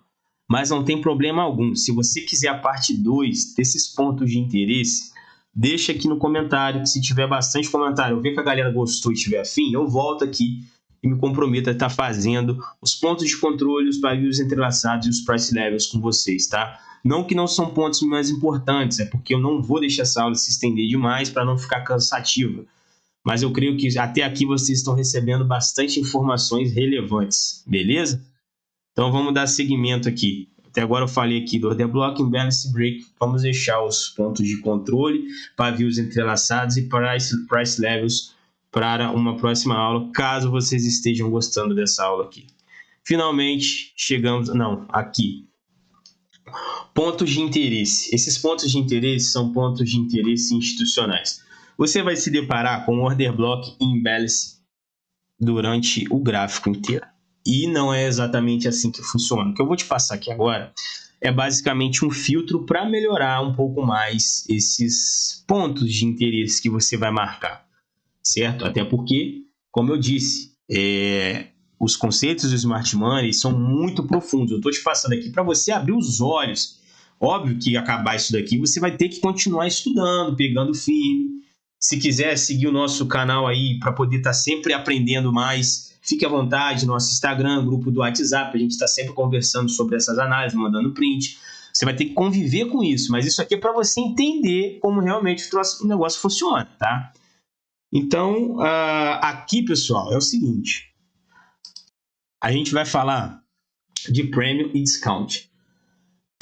Mas não tem problema algum. Se você quiser a parte 2 desses pontos de interesse, deixa aqui no comentário, que se tiver bastante comentário, eu ver que a galera gostou e tiver afim, eu volto aqui e me comprometo a estar fazendo os pontos de controle, os pavios entrelaçados e os price levels com vocês, tá? Não que não são pontos mais importantes, é porque eu não vou deixar essa aula se estender demais para não ficar cansativa. Mas eu creio que até aqui vocês estão recebendo bastante informações relevantes, beleza? Então vamos dar seguimento aqui. Até agora eu falei aqui do order block, imbalance break. Vamos deixar os pontos de controle, pavios entrelaçados e price levels para uma próxima aula, caso vocês estejam gostando dessa aula aqui. Finalmente chegamos, aqui. Pontos de interesse. Esses pontos de interesse são pontos de interesse institucionais. Você vai se deparar com order block e imbalance durante o gráfico inteiro. E não é exatamente assim que funciona. O que eu vou te passar aqui agora é basicamente um filtro para melhorar um pouco mais esses pontos de interesse que você vai marcar, certo? Até porque, como eu disse, os conceitos do Smart Money são muito profundos. Eu estou te passando aqui para você abrir os olhos. Óbvio que acabar isso daqui, você vai ter que continuar estudando, pegando firme. Se quiser seguir o nosso canal aí para poder estar sempre aprendendo mais, fique à vontade, nosso Instagram, grupo do WhatsApp, a gente está sempre conversando sobre essas análises, mandando print. Você vai ter que conviver com isso, mas isso aqui é para você entender como realmente o negócio funciona, tá? Então, aqui, pessoal, é o seguinte. A gente vai falar de prêmio e discount.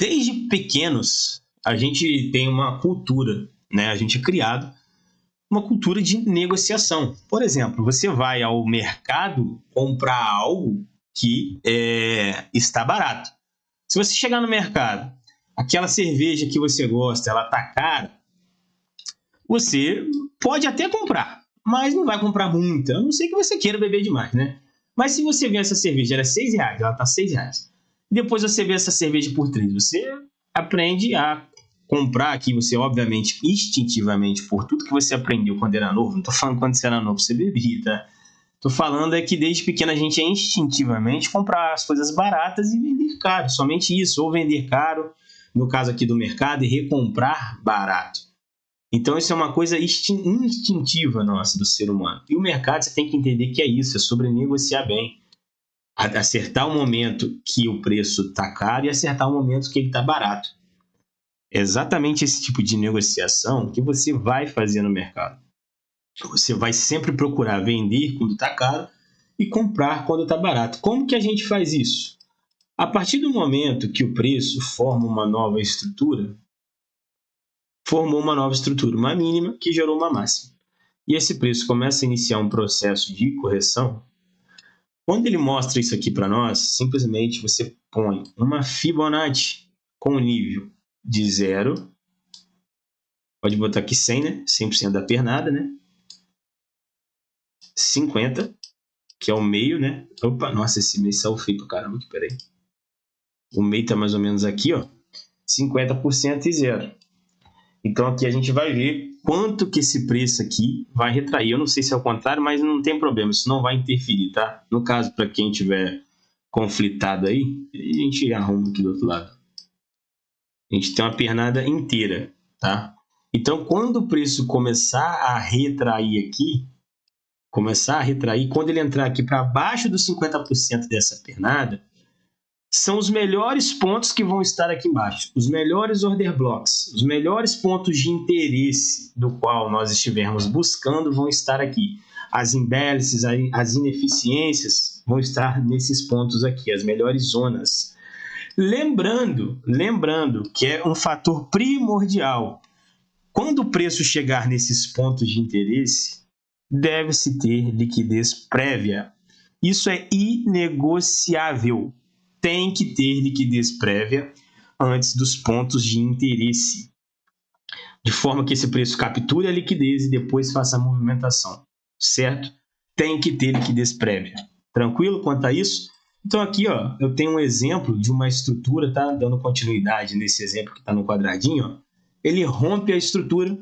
Desde pequenos, a gente tem uma cultura, né? A gente é criado uma cultura de negociação. Por exemplo, você vai ao mercado comprar algo que está barato. Se você chegar no mercado, aquela cerveja que você gosta, ela está cara, você pode até comprar, mas não vai comprar muita, a não ser que você queira beber demais, né? Mas se você vê essa cerveja, ela é R$6, ela está R$6. Depois você vê essa cerveja por R$3, você aprende a comprar aqui, você obviamente, instintivamente, por tudo que você aprendeu quando era novo, não estou falando quando você era novo, você bebia, tá? Estou falando que desde pequeno a gente instintivamente comprar as coisas baratas e vender caro, somente isso, ou vender caro, no caso aqui do mercado, e recomprar barato. Então isso é uma coisa instintiva nossa, do ser humano. E o mercado você tem que entender que é isso, é sobre negociar bem. Acertar o momento que o preço está caro e acertar o momento que ele está barato. É exatamente esse tipo de negociação que você vai fazer no mercado. Você vai sempre procurar vender quando está caro e comprar quando está barato. Como que a gente faz isso? A partir do momento que o preço forma uma nova estrutura, formou uma nova estrutura, uma mínima que gerou uma máxima. E esse preço começa a iniciar um processo de correção. Quando ele mostra isso aqui para nós, simplesmente você põe uma Fibonacci com o nível de 0, pode botar aqui 100, né? 100% da pernada, né? 50, que é o meio, né? Opa, nossa, esse meio saiu feio pra caramba aqui, peraí. O meio tá mais ou menos aqui, ó. 50% e 0. Então aqui a gente vai ver quanto que esse preço aqui vai retrair. Eu não sei se é o contrário, mas não tem problema, isso não vai interferir, tá? No caso, para quem tiver conflitado aí, a gente arruma aqui do outro lado. A gente tem uma pernada inteira, tá? Então, quando o preço começar a retrair aqui, quando ele entrar aqui para baixo dos 50% dessa pernada, são os melhores pontos que vão estar aqui embaixo, os melhores order blocks, os melhores pontos de interesse do qual nós estivermos buscando vão estar aqui. As imbalances, as ineficiências vão estar nesses pontos aqui, as melhores zonas. Lembrando que é um fator primordial. Quando o preço chegar nesses pontos de interesse, deve-se ter liquidez prévia. Isso é inegociável. Tem que ter liquidez prévia antes dos pontos de interesse, de forma que esse preço capture a liquidez e depois faça a movimentação, certo? Tem que ter liquidez prévia. Tranquilo quanto a isso? Então aqui, ó, eu tenho um exemplo de uma estrutura, tá? Dando continuidade nesse exemplo que está no quadradinho, ó. Ele rompe a estrutura,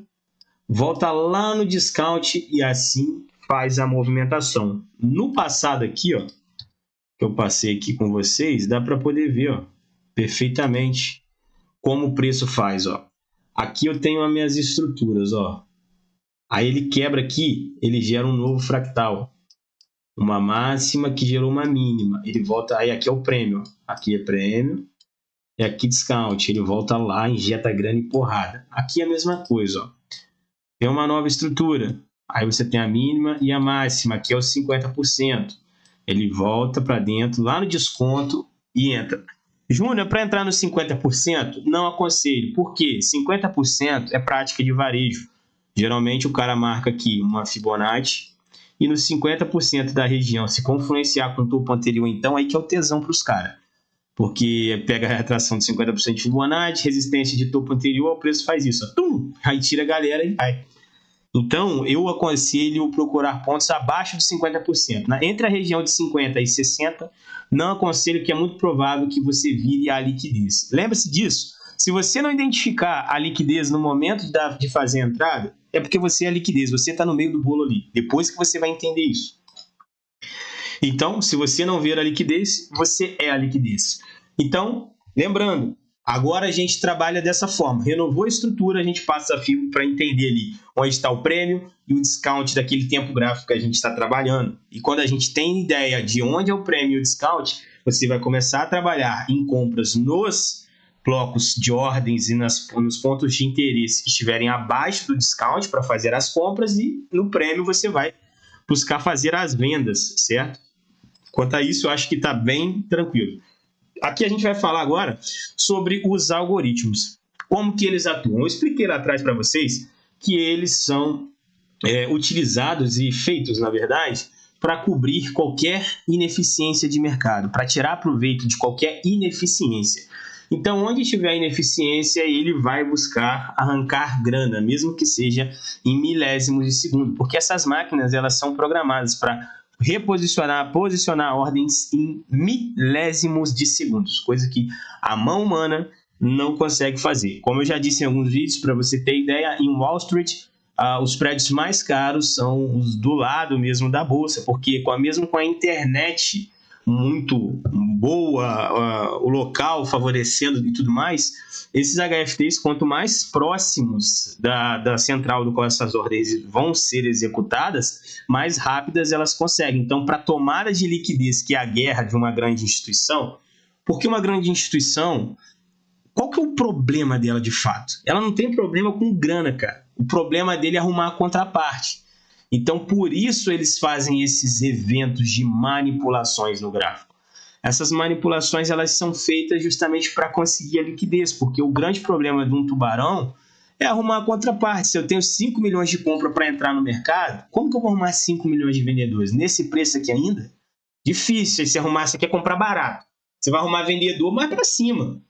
volta lá no discount e assim faz a movimentação. No passado aqui, ó, que eu passei aqui com vocês, dá para poder ver, ó, perfeitamente como o preço faz, ó. Aqui eu tenho as minhas estruturas, ó. Aí ele quebra aqui, ele gera um novo fractal. Uma máxima que gerou uma mínima. Ele volta, aí aqui é o prêmio, ó. Aqui é prêmio e aqui discount. Ele volta lá, injeta grana e porrada. Aqui é a mesma coisa, ó. Tem uma nova estrutura. Aí você tem a mínima e a máxima, que é os 50%. Ele volta para dentro, lá no desconto e entra. Júnior, para entrar nos 50%, não aconselho. Por quê? 50% é prática de varejo. Geralmente o cara marca aqui uma Fibonacci e nos 50% da região, se confluenciar com o topo anterior, então, aí que é o tesão para os caras. Porque pega a retração de 50% de Fibonacci, resistência de topo anterior, o preço faz isso. Ó, tum, aí tira a galera e vai. Então, eu aconselho procurar pontos abaixo de 50%. Entre a região de 50% e 60%, não aconselho, que é muito provável que você vire a liquidez. Lembre-se disso. Se você não identificar a liquidez no momento de fazer a entrada, é porque você é a liquidez, você está no meio do bolo ali. Depois que você vai entender isso. Então, se você não ver a liquidez, você é a liquidez. Então, lembrando, agora a gente trabalha dessa forma. Renovou a estrutura, a gente passa a fio para entender ali onde está o prêmio e o discount daquele tempo gráfico que a gente está trabalhando. E quando a gente tem ideia de onde é o prêmio e o discount, você vai começar a trabalhar em compras nos blocos de ordens e nos pontos de interesse que estiverem abaixo do discount para fazer as compras, e no prêmio você vai buscar fazer as vendas, certo? Quanto a isso, eu acho que está bem tranquilo. Aqui a gente vai falar agora sobre os algoritmos, como que eles atuam. Eu expliquei lá atrás para vocês que eles são utilizados e feitos, na verdade, para cobrir qualquer ineficiência de mercado, para tirar proveito de qualquer ineficiência. Então, onde tiver ineficiência, ele vai buscar arrancar grana, mesmo que seja em milésimos de segundo, porque essas máquinas elas são programadas para posicionar ordens em milésimos de segundos, coisa que a mão humana não consegue fazer. Como eu já disse em alguns vídeos, para você ter ideia, em Wall Street, os prédios mais caros são os do lado mesmo da bolsa, porque mesmo com a internet muito boa, o local favorecendo e tudo mais, esses HFTs, quanto mais próximos da central do qual essas ordens vão ser executadas, mais rápidas elas conseguem. Então, para tomada de liquidez, que é a guerra de uma grande instituição, porque uma grande instituição, qual que é o problema dela de fato? Ela não tem problema com grana, cara. O problema dele é arrumar a contraparte. Então, por isso eles fazem esses eventos de manipulações no gráfico. Essas manipulações elas são feitas justamente para conseguir a liquidez, porque o grande problema de um tubarão é arrumar a contraparte. Se eu tenho 5 milhões de compra para entrar no mercado, como que eu vou arrumar 5 milhões de vendedores? Nesse preço aqui ainda? Difícil. Se arrumar, você quer comprar barato. Você vai arrumar vendedor mais para cima.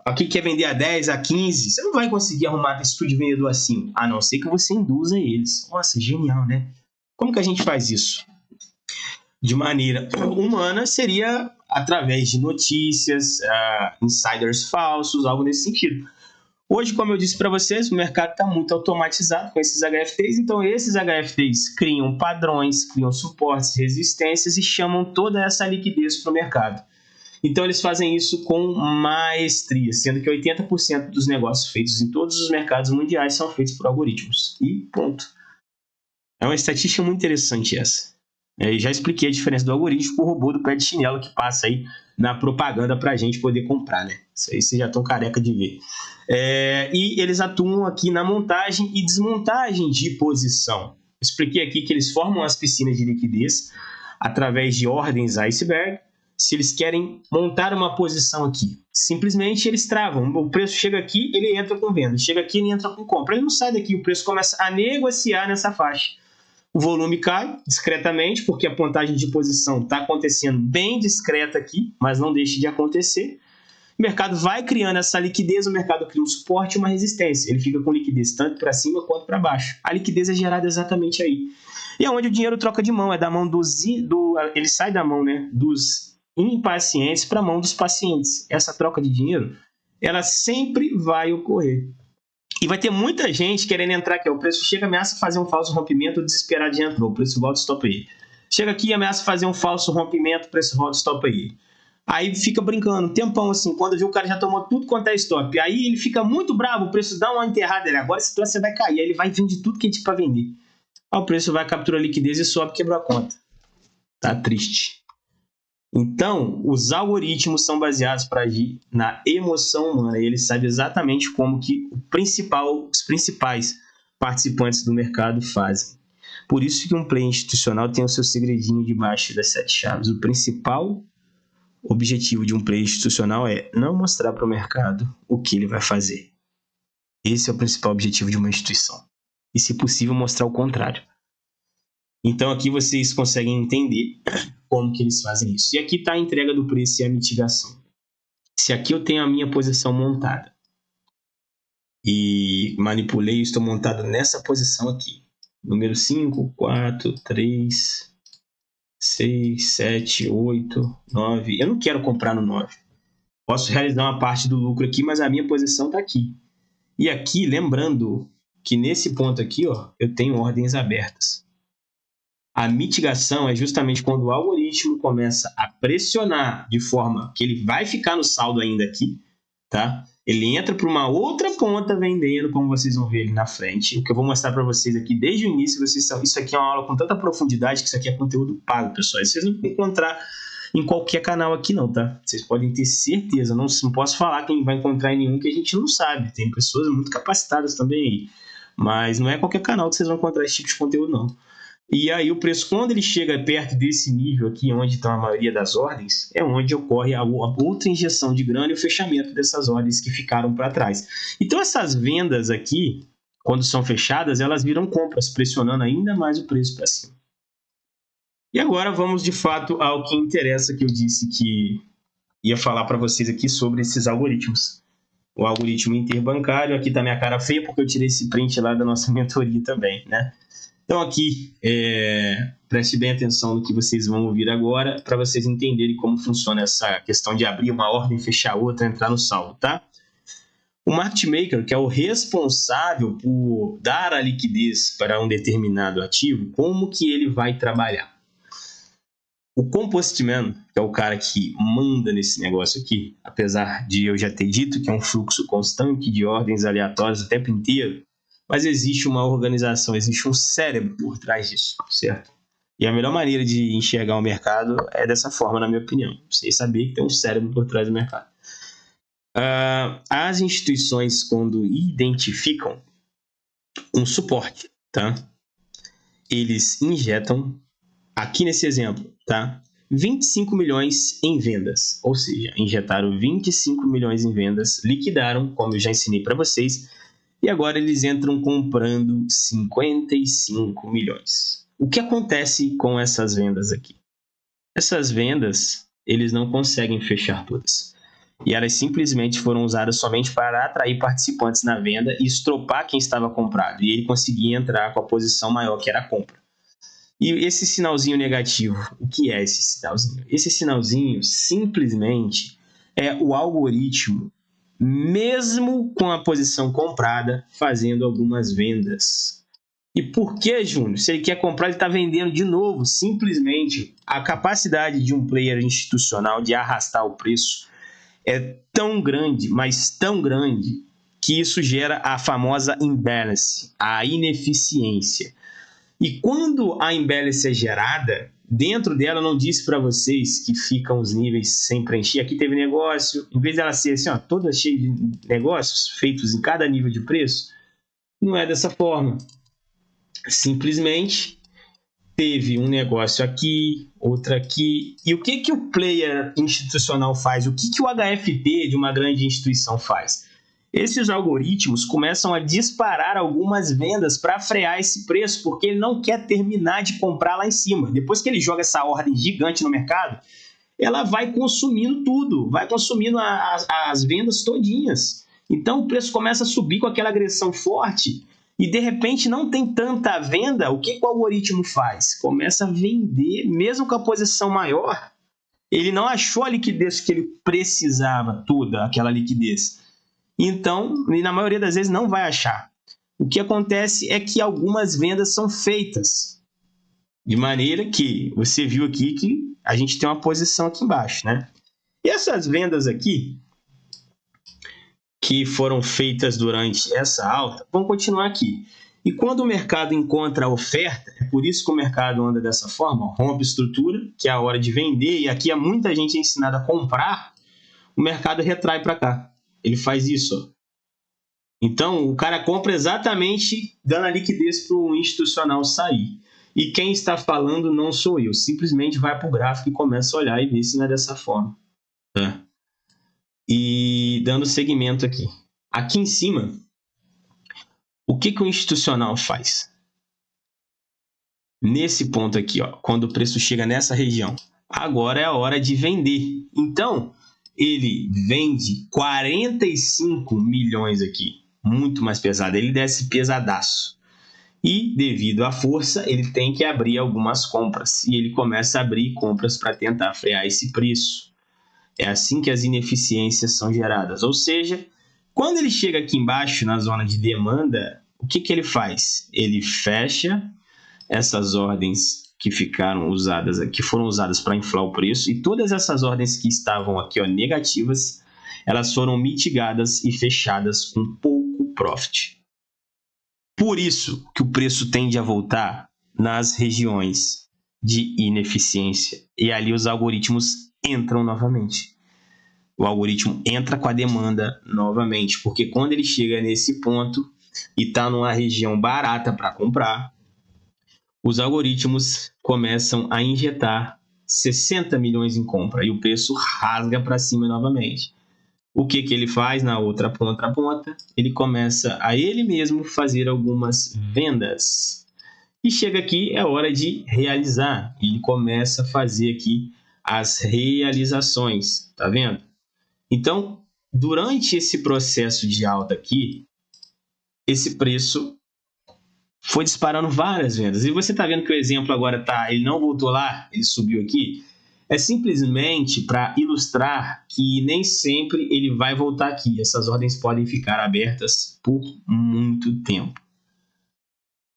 Aqui quer vender a 10, a 15, você não vai conseguir arrumar esse tipo de vendedor assim, a não ser que você induza eles. Nossa, genial, né? Como que a gente faz isso? De maneira humana, seria através de notícias, insiders falsos, algo nesse sentido. Hoje, como eu disse para vocês, o mercado está muito automatizado com esses HFTs, então esses HFTs criam padrões, criam suportes, resistências e chamam toda essa liquidez para o mercado. Então, eles fazem isso com maestria, sendo que 80% dos negócios feitos em todos os mercados mundiais são feitos por algoritmos. E ponto. É uma estatística muito interessante essa. E já expliquei a diferença do algoritmo com o robô do pé de chinelo que passa aí na propaganda para a gente poder comprar, né? Isso aí vocês já estão careca de ver. E eles atuam aqui na montagem e desmontagem de posição. Expliquei aqui que eles formam as piscinas de liquidez através de ordens iceberg. Se eles querem montar uma posição aqui, simplesmente eles travam. O preço chega aqui, ele entra com venda. Chega aqui, ele entra com compra. Ele não sai daqui, o preço começa a negociar nessa faixa. O volume cai discretamente, porque a montagem de posição está acontecendo bem discreta aqui, mas não deixe de acontecer. O mercado vai criando essa liquidez, o mercado cria um suporte e uma resistência. Ele fica com liquidez tanto para cima quanto para baixo. A liquidez é gerada exatamente aí. E é onde o dinheiro troca de mão, é da mão ele sai da mão, né, dos impacientes para a mão dos pacientes. Essa troca de dinheiro, ela sempre vai ocorrer. E vai ter muita gente querendo entrar aqui. O preço chega, ameaça fazer um falso rompimento, o desesperado já entrou. O preço volta, stop aí. Chega aqui, ameaça fazer um falso rompimento, o preço volta, stop aí. Aí fica brincando, um tempão assim, quando viu o cara já tomou tudo quanto é stop. Aí ele fica muito bravo, o preço dá uma enterrada. Agora esse preço vai cair, aí ele vai vender tudo que tinha para vender. Aí o preço vai capturar a liquidez e sobe, quebrou a conta. Tá triste. Então, os algoritmos são baseados para agir na emoção humana. E eles sabem exatamente como que os principais participantes do mercado fazem. Por isso que um player institucional tem o seu segredinho debaixo das 7 chaves. O principal objetivo de um player institucional é não mostrar para o mercado o que ele vai fazer. Esse é o principal objetivo de uma instituição. E, se possível, mostrar o contrário. Então, aqui vocês conseguem entender como que eles fazem isso. E aqui está a entrega do preço e a mitigação. Se aqui eu tenho a minha posição montada e manipulei, estou montado nessa posição aqui. Número 5, 4, 3, 6, 7, 8, 9. Eu não quero comprar no 9. Posso realizar uma parte do lucro aqui, mas a minha posição está aqui. E aqui, lembrando que nesse ponto aqui, ó, eu tenho ordens abertas. A mitigação é justamente quando o algoritmo começa a pressionar de forma que ele vai ficar no saldo ainda aqui, tá? Ele entra para uma outra ponta vendendo, como vocês vão ver ali na frente. O que eu vou mostrar para vocês aqui desde o início, isso aqui é uma aula com tanta profundidade que isso aqui é conteúdo pago, pessoal. Vocês não vão encontrar em qualquer canal aqui não, tá? Vocês podem ter certeza, não posso falar quem vai encontrar em nenhum que a gente não sabe. Tem pessoas muito capacitadas também aí, mas não é qualquer canal que vocês vão encontrar esse tipo de conteúdo não. E aí o preço, quando ele chega perto desse nível aqui, onde estão a maioria das ordens, é onde ocorre a outra injeção de grana e o fechamento dessas ordens que ficaram para trás. Então essas vendas aqui, quando são fechadas, elas viram compras, pressionando ainda mais o preço para cima. E agora vamos de fato ao que interessa, que eu disse que ia falar para vocês aqui sobre esses algoritmos. O algoritmo interbancário, aqui está minha cara feia porque eu tirei esse print lá da nossa mentoria também, né? Então aqui, preste bem atenção no que vocês vão ouvir agora, para vocês entenderem como funciona essa questão de abrir uma ordem, fechar outra, entrar no saldo, tá? O market maker, que é o responsável por dar a liquidez para um determinado ativo, como que ele vai trabalhar? O compost man, que é o cara que manda nesse negócio aqui, apesar de eu já ter dito que é um fluxo constante de ordens aleatórias o tempo inteiro, mas existe uma organização, existe um cérebro por trás disso, certo? E a melhor maneira de enxergar o mercado é dessa forma, na minha opinião. Você saber que tem um cérebro por trás do mercado. As instituições, quando identificam um suporte, tá? Eles injetam, aqui nesse exemplo, tá? 25 milhões em vendas. Ou seja, injetaram 25 milhões em vendas, liquidaram, como eu já ensinei para vocês, e agora eles entram comprando 55 milhões. O que acontece com essas vendas aqui? Essas vendas, eles não conseguem fechar todas. E elas simplesmente foram usadas somente para atrair participantes na venda e estropar quem estava comprado. E ele conseguia entrar com a posição maior, que era a compra. E esse sinalzinho negativo, o que é esse sinalzinho? Esse sinalzinho simplesmente é o algoritmo, mesmo com a posição comprada, fazendo algumas vendas. E por que, Júnior? Se ele quer comprar, ele está vendendo de novo. Simplesmente a capacidade de um player institucional de arrastar o preço é tão grande, mas tão grande, que isso gera a famosa imbalance, a ineficiência. E quando a imbalance é gerada, dentro dela não disse para vocês que ficam os níveis sem preencher. Aqui teve negócio, em vez dela ser assim, ó, toda cheia de negócios feitos em cada nível de preço, não é dessa forma. Simplesmente teve um negócio aqui, outro aqui. E o que o player institucional faz? O que o HFT de uma grande instituição faz? Esses algoritmos começam a disparar algumas vendas para frear esse preço, porque ele não quer terminar de comprar lá em cima. Depois que ele joga essa ordem gigante no mercado, ela vai consumindo tudo, vai consumindo as vendas todinhas. Então o preço começa a subir com aquela agressão forte e de repente não tem tanta venda. O que o algoritmo faz? Começa a vender, mesmo com a posição maior. Ele não achou a liquidez que ele precisava, toda aquela liquidez. Então, na maioria das vezes, não vai achar. O que acontece é que algumas vendas são feitas de maneira que você viu aqui que a gente tem uma posição aqui embaixo, né? E essas vendas aqui, que foram feitas durante essa alta, vão continuar aqui. E quando o mercado encontra a oferta, é por isso que o mercado anda dessa forma, ó, rompe estrutura, que é a hora de vender, e aqui há muita gente ensinada a comprar, o mercado retrai para cá. Ele faz isso. Ó. Então, o cara compra exatamente dando a liquidez para o institucional sair. E quem está falando não sou eu. Simplesmente vai para o gráfico e começa a olhar e ver se não é dessa forma. Tá? E dando seguimento aqui. Aqui em cima, o que o institucional faz? Nesse ponto aqui, ó, quando o preço chega nessa região, agora é a hora de vender. Então, ele vende 45 milhões aqui, muito mais pesado, ele desce pesadaço. E devido à força, ele tem que abrir algumas compras, e ele começa a abrir compras para tentar frear esse preço. É assim que as ineficiências são geradas, ou seja, quando ele chega aqui embaixo na zona de demanda, o que ele faz? Ele fecha essas ordens que ficaram usadas, que foram usadas para inflar o preço, e todas essas ordens que estavam aqui, ó, negativas, elas foram mitigadas e fechadas com pouco profit. Por isso que o preço tende a voltar nas regiões de ineficiência, e ali os algoritmos entram novamente. O algoritmo entra com a demanda novamente, porque quando ele chega nesse ponto e está numa região barata para comprar, os algoritmos começam a injetar 60 milhões em compra e o preço rasga para cima novamente. O que ele faz na outra ponta? Ele começa a ele mesmo fazer algumas vendas. E chega aqui, é hora de realizar. Ele começa a fazer aqui as realizações, tá vendo? Então, durante esse processo de alta aqui, esse preço foi disparando várias vendas. E você está vendo que o exemplo agora ele não voltou lá, ele subiu aqui. É simplesmente para ilustrar que nem sempre ele vai voltar aqui. Essas ordens podem ficar abertas por muito tempo.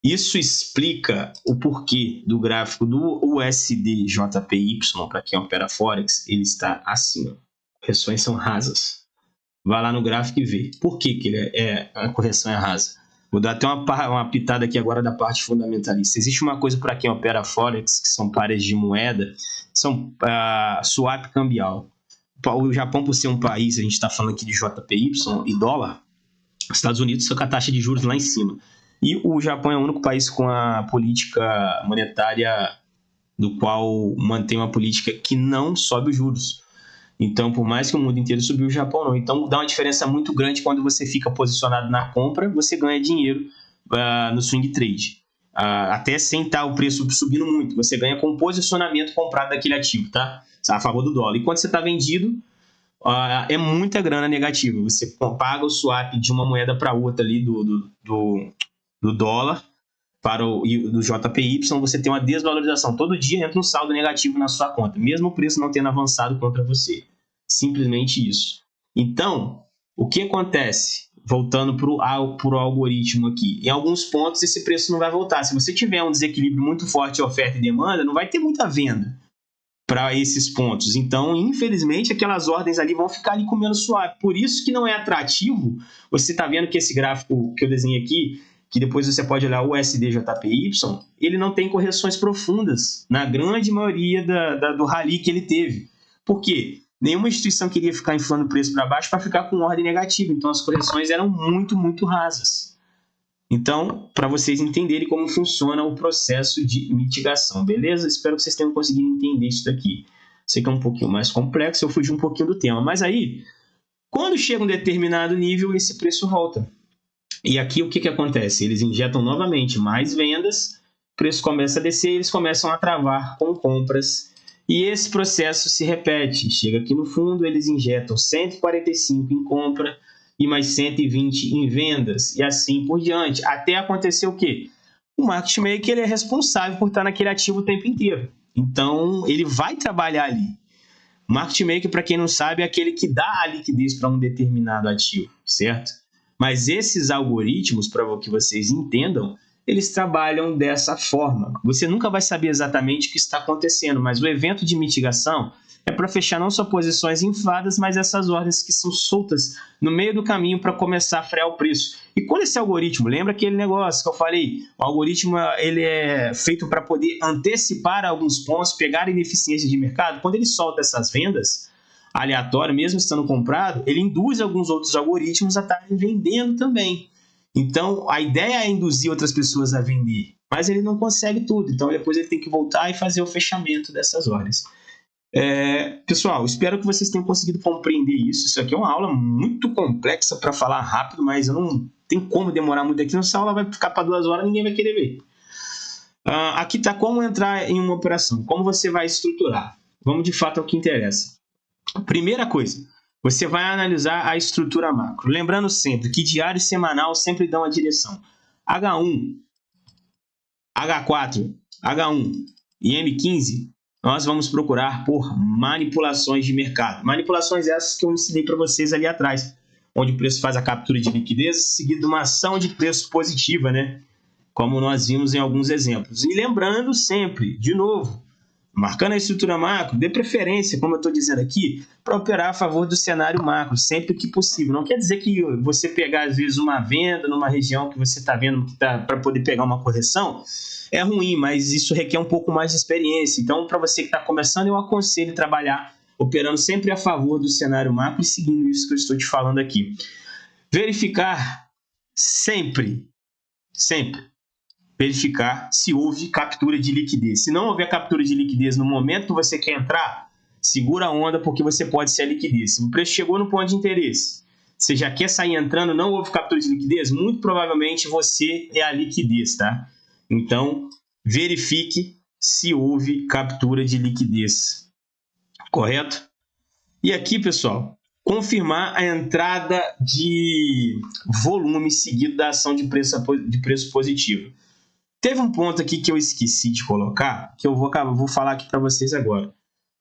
Isso explica o porquê do gráfico do USD-JPY, para quem opera Forex, ele está assim. Correções são rasas. Vai lá no gráfico e vê. Por que a correção é rasa? Vou dar até uma pitada aqui agora da parte fundamentalista. Existe uma coisa para quem opera Forex, que são pares de moeda, são swap cambial. O Japão, por ser um país, a gente está falando aqui de JPY e dólar, os Estados Unidos estão com a taxa de juros lá em cima. E o Japão é o único país com a política monetária do qual mantém uma política que não sobe os juros. Então, por mais que o mundo inteiro subiu, o Japão não. Então, dá uma diferença muito grande quando você fica posicionado na compra, você ganha dinheiro no swing trade. Até sem estar o preço subindo muito, você ganha com o posicionamento comprado daquele ativo, tá? A favor do dólar. E quando você está vendido, é muita grana negativa. Você paga o swap de uma moeda para outra ali do dólar para do JPY, você tem uma desvalorização. Todo dia entra um saldo negativo na sua conta, mesmo o preço não tendo avançado contra você. Simplesmente isso. Então, o que acontece? Voltando para o algoritmo aqui. Em alguns pontos, esse preço não vai voltar. Se você tiver um desequilíbrio muito forte de oferta e demanda, não vai ter muita venda para esses pontos. Então, infelizmente, aquelas ordens ali vão ficar ali comendo swap. Por isso que não é atrativo. Você está vendo que esse gráfico que eu desenhei aqui, que depois você pode olhar o USD/JPY, ele não tem correções profundas na grande maioria do rally que ele teve. Por quê? Nenhuma instituição queria ficar inflando o preço para baixo para ficar com ordem negativa, então as correções eram muito, muito rasas. Então, para vocês entenderem como funciona o processo de mitigação, beleza? Espero que vocês tenham conseguido entender isso daqui. Sei que é um pouquinho mais complexo, eu fugi um pouquinho do tema, mas aí, quando chega um determinado nível, esse preço volta. E aqui o que acontece? Eles injetam novamente mais vendas, o preço começa a descer, eles começam a travar com compras, e esse processo se repete. Chega aqui no fundo, eles injetam 145 em compra, e mais 120 em vendas, e assim por diante, até acontecer o quê? O market maker ele é responsável por estar naquele ativo o tempo inteiro. Então, ele vai trabalhar ali. O market maker, para quem não sabe, é aquele que dá a liquidez para um determinado ativo, certo? Mas esses algoritmos, para que vocês entendam, eles trabalham dessa forma. Você nunca vai saber exatamente o que está acontecendo, mas o evento de mitigação é para fechar não só posições infladas, mas essas ordens que são soltas no meio do caminho para começar a frear o preço. E quando esse algoritmo, lembra aquele negócio que eu falei, o algoritmo ele é feito para poder antecipar alguns pontos, pegar ineficiência de mercado, quando ele solta essas vendas aleatórias, mesmo estando comprado, ele induz alguns outros algoritmos a estarem vendendo também. Então, a ideia é induzir outras pessoas a vender, mas ele não consegue tudo, então depois ele tem que voltar e fazer o fechamento dessas ordens. Pessoal, espero que vocês tenham conseguido compreender isso. Isso aqui é uma aula muito complexa para falar rápido, mas eu não tenho como demorar muito aqui, senão essa aula vai ficar para 2 horas e ninguém vai querer ver. Aqui está como entrar em uma operação, como você vai estruturar. Vamos de fato ao que interessa. Primeira coisa, você vai analisar a estrutura macro. Lembrando sempre que diário e semanal sempre dão a direção. H1, H4, H1 e M15, nós vamos procurar por manipulações de mercado. Manipulações essas que eu ensinei para vocês ali atrás, onde o preço faz a captura de liquidez, seguido de uma ação de preço positiva, né? Como nós vimos em alguns exemplos. E lembrando sempre, de novo, marcando a estrutura macro, dê preferência, como eu estou dizendo aqui, para operar a favor do cenário macro, sempre que possível. Não quer dizer que você pegar, às vezes, uma venda numa região que você está vendo que tá, para poder pegar uma correção, é ruim, mas isso requer um pouco mais de experiência. Então, para você que está começando, eu aconselho trabalhar operando sempre a favor do cenário macro e seguindo isso que eu estou te falando aqui. Verificar sempre, verificar se houve captura de liquidez. Se não houver captura de liquidez no momento que você quer entrar, segura a onda porque você pode ser a liquidez. Se o preço chegou no ponto de interesse, você já quer sair entrando, não houve captura de liquidez, muito provavelmente você é a liquidez, tá? Então, verifique se houve captura de liquidez. Correto? E aqui, pessoal, confirmar a entrada de volume seguido da ação de preço positivo. Teve um ponto aqui que eu esqueci de colocar, que eu vou falar aqui para vocês agora.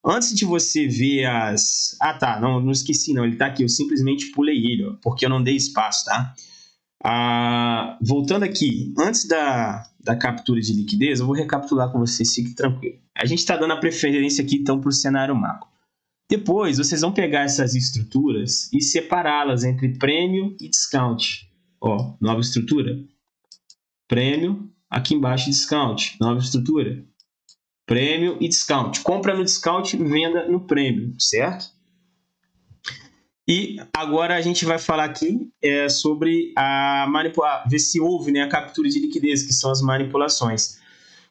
Antes de você ver as... não esqueci não, ele está aqui, eu simplesmente pulei ele, ó, porque eu não dei espaço, tá? Voltando aqui, antes da captura de liquidez, eu vou recapitular com vocês, fique tranquilo. A gente está dando a preferência aqui então para o cenário macro. Depois, vocês vão pegar essas estruturas e separá-las entre prêmio e discount. Ó, nova estrutura, prêmio, aqui embaixo discount, nova estrutura, prêmio e discount. Compra no discount, venda no prêmio, certo? E agora a gente vai falar aqui sobre ver se houve, né, a captura de liquidez, que são as manipulações.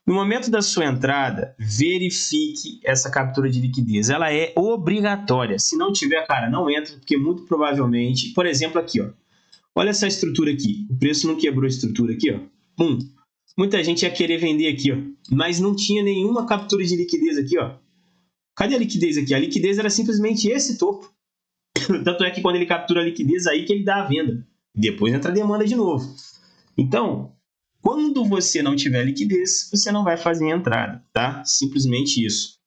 No momento da sua entrada, verifique essa captura de liquidez. Ela é obrigatória. Se não tiver, cara, não entra, porque muito provavelmente... Por exemplo, aqui, ó. Olha essa estrutura aqui. O preço não quebrou a estrutura aqui, ó. Pum. Muita gente ia querer vender aqui, ó. Mas não tinha nenhuma captura de liquidez aqui, ó. Cadê a liquidez aqui? A liquidez era simplesmente esse topo. Tanto é que quando ele captura a liquidez, aí que ele dá a venda. Depois entra a demanda de novo. Então, quando você não tiver liquidez, você não vai fazer a entrada, tá? Simplesmente isso.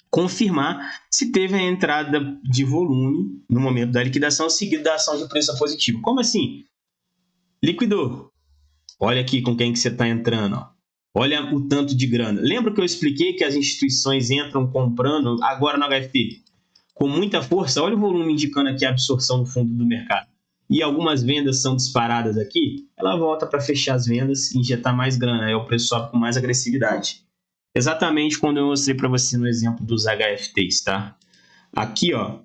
Confirmar se teve a entrada de volume no momento da liquidação, seguido da ação de preço positivo. Como assim? Liquidou. Olha aqui com quem que você está entrando, ó. Olha o tanto de grana. Lembra que eu expliquei que as instituições entram comprando agora no HFT? Com muita força, olha o volume indicando aqui a absorção no fundo do mercado. e algumas vendas são disparadas aqui, ela volta para fechar as vendas e injetar mais grana, aí o preço sobe com mais agressividade. Exatamente quando eu mostrei para você no exemplo dos HFTs, tá? Aqui, ó,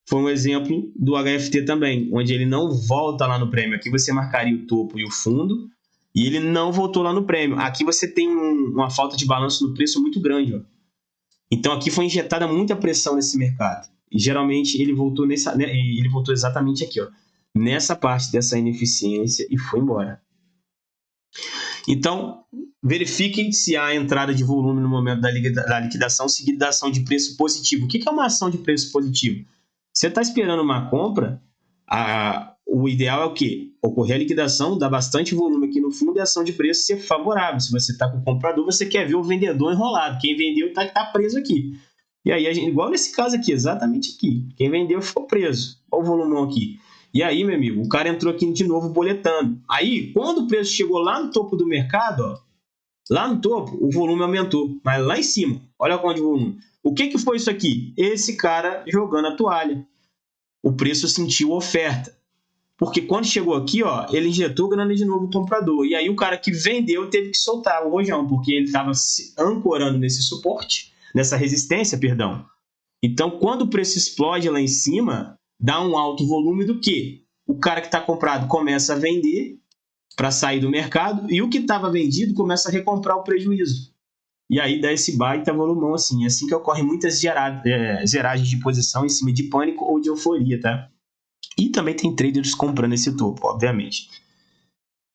foi um exemplo do HFT também, onde ele não volta lá no prêmio. Aqui você marcaria o topo e o fundo, e ele não voltou lá no prêmio. Aqui você tem uma falta de balanço no preço muito grande, ó. Então aqui foi injetada muita pressão nesse mercado. E geralmente ele voltou exatamente aqui, ó, nessa parte dessa ineficiência e foi embora. Então, verifiquem se há entrada de volume no momento da liquidação seguida da ação de preço positivo. O que é uma ação de preço positivo? Você está esperando uma compra, o ideal é o quê? Ocorrer a liquidação, dar bastante volume aqui no fundo e a ação de preço ser favorável. Se você está com o comprador, você quer ver o vendedor enrolado. Quem vendeu está preso aqui. E aí, igual nesse caso aqui, exatamente aqui. Quem vendeu ficou preso. Olha o volumão aqui. E aí, meu amigo, o cara entrou aqui de novo boletando. Aí, quando o preço chegou lá no topo do mercado, ó, lá no topo, o volume aumentou. Mas lá em cima, olha quanto de volume. O que foi isso aqui? Esse cara jogando a toalha. O preço sentiu oferta. Porque quando chegou aqui, ó, ele injetou grana de novo no comprador. E aí o cara que vendeu teve que soltar o rojão, porque ele estava se ancorando nesse suporte, nessa resistência, perdão. Então, quando o preço explode lá em cima, dá um alto volume do quê? O cara que está comprado começa a vender para sair do mercado e o que estava vendido começa a recomprar o prejuízo. E aí dá esse baita volumão assim. É assim que ocorrem muitas zeragens de posição em cima de pânico ou de euforia, tá? E também tem traders comprando esse topo, obviamente.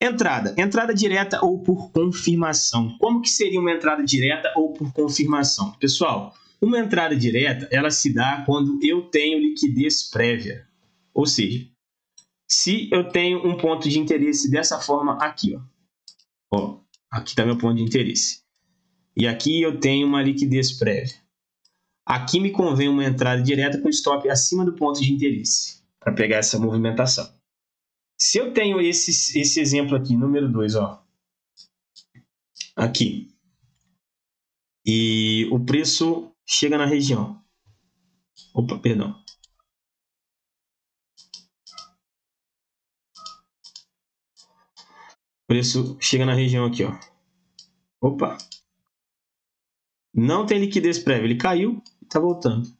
Entrada direta ou por confirmação. Como que seria uma entrada direta ou por confirmação? Pessoal, uma entrada direta, ela se dá quando eu tenho liquidez prévia. Ou seja, se eu tenho um ponto de interesse dessa forma aqui, ó, aqui está meu ponto de interesse. E aqui eu tenho uma liquidez prévia. Aqui me convém uma entrada direta com stop acima do ponto de interesse, para pegar essa movimentação. Se eu tenho esse exemplo aqui, número 2, ó, aqui, e o preço chega na região. Opa, perdão. O preço chega na região aqui, ó. Opa. Não tem liquidez prévia, ele caiu e está voltando.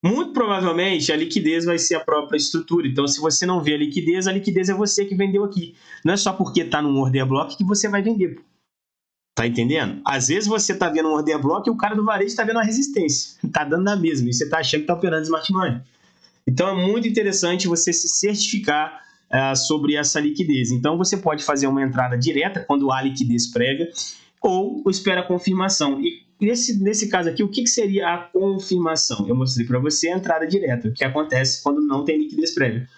Muito provavelmente a liquidez vai ser a própria estrutura. Então, se você não vê a liquidez é você que vendeu aqui. Não é só porque está no order block que você vai vender. Tá entendendo? Às vezes você está vendo um order block e o cara do varejo está vendo uma resistência. Está dando na mesma e você está achando que está operando smart money. Então, é muito interessante você se certificar sobre essa liquidez. Então, você pode fazer uma entrada direta quando há liquidez prévia ou espera a confirmação. E nesse caso aqui, o que seria a confirmação? Eu mostrei para você a entrada direta, o que acontece quando não tem liquidez prévia.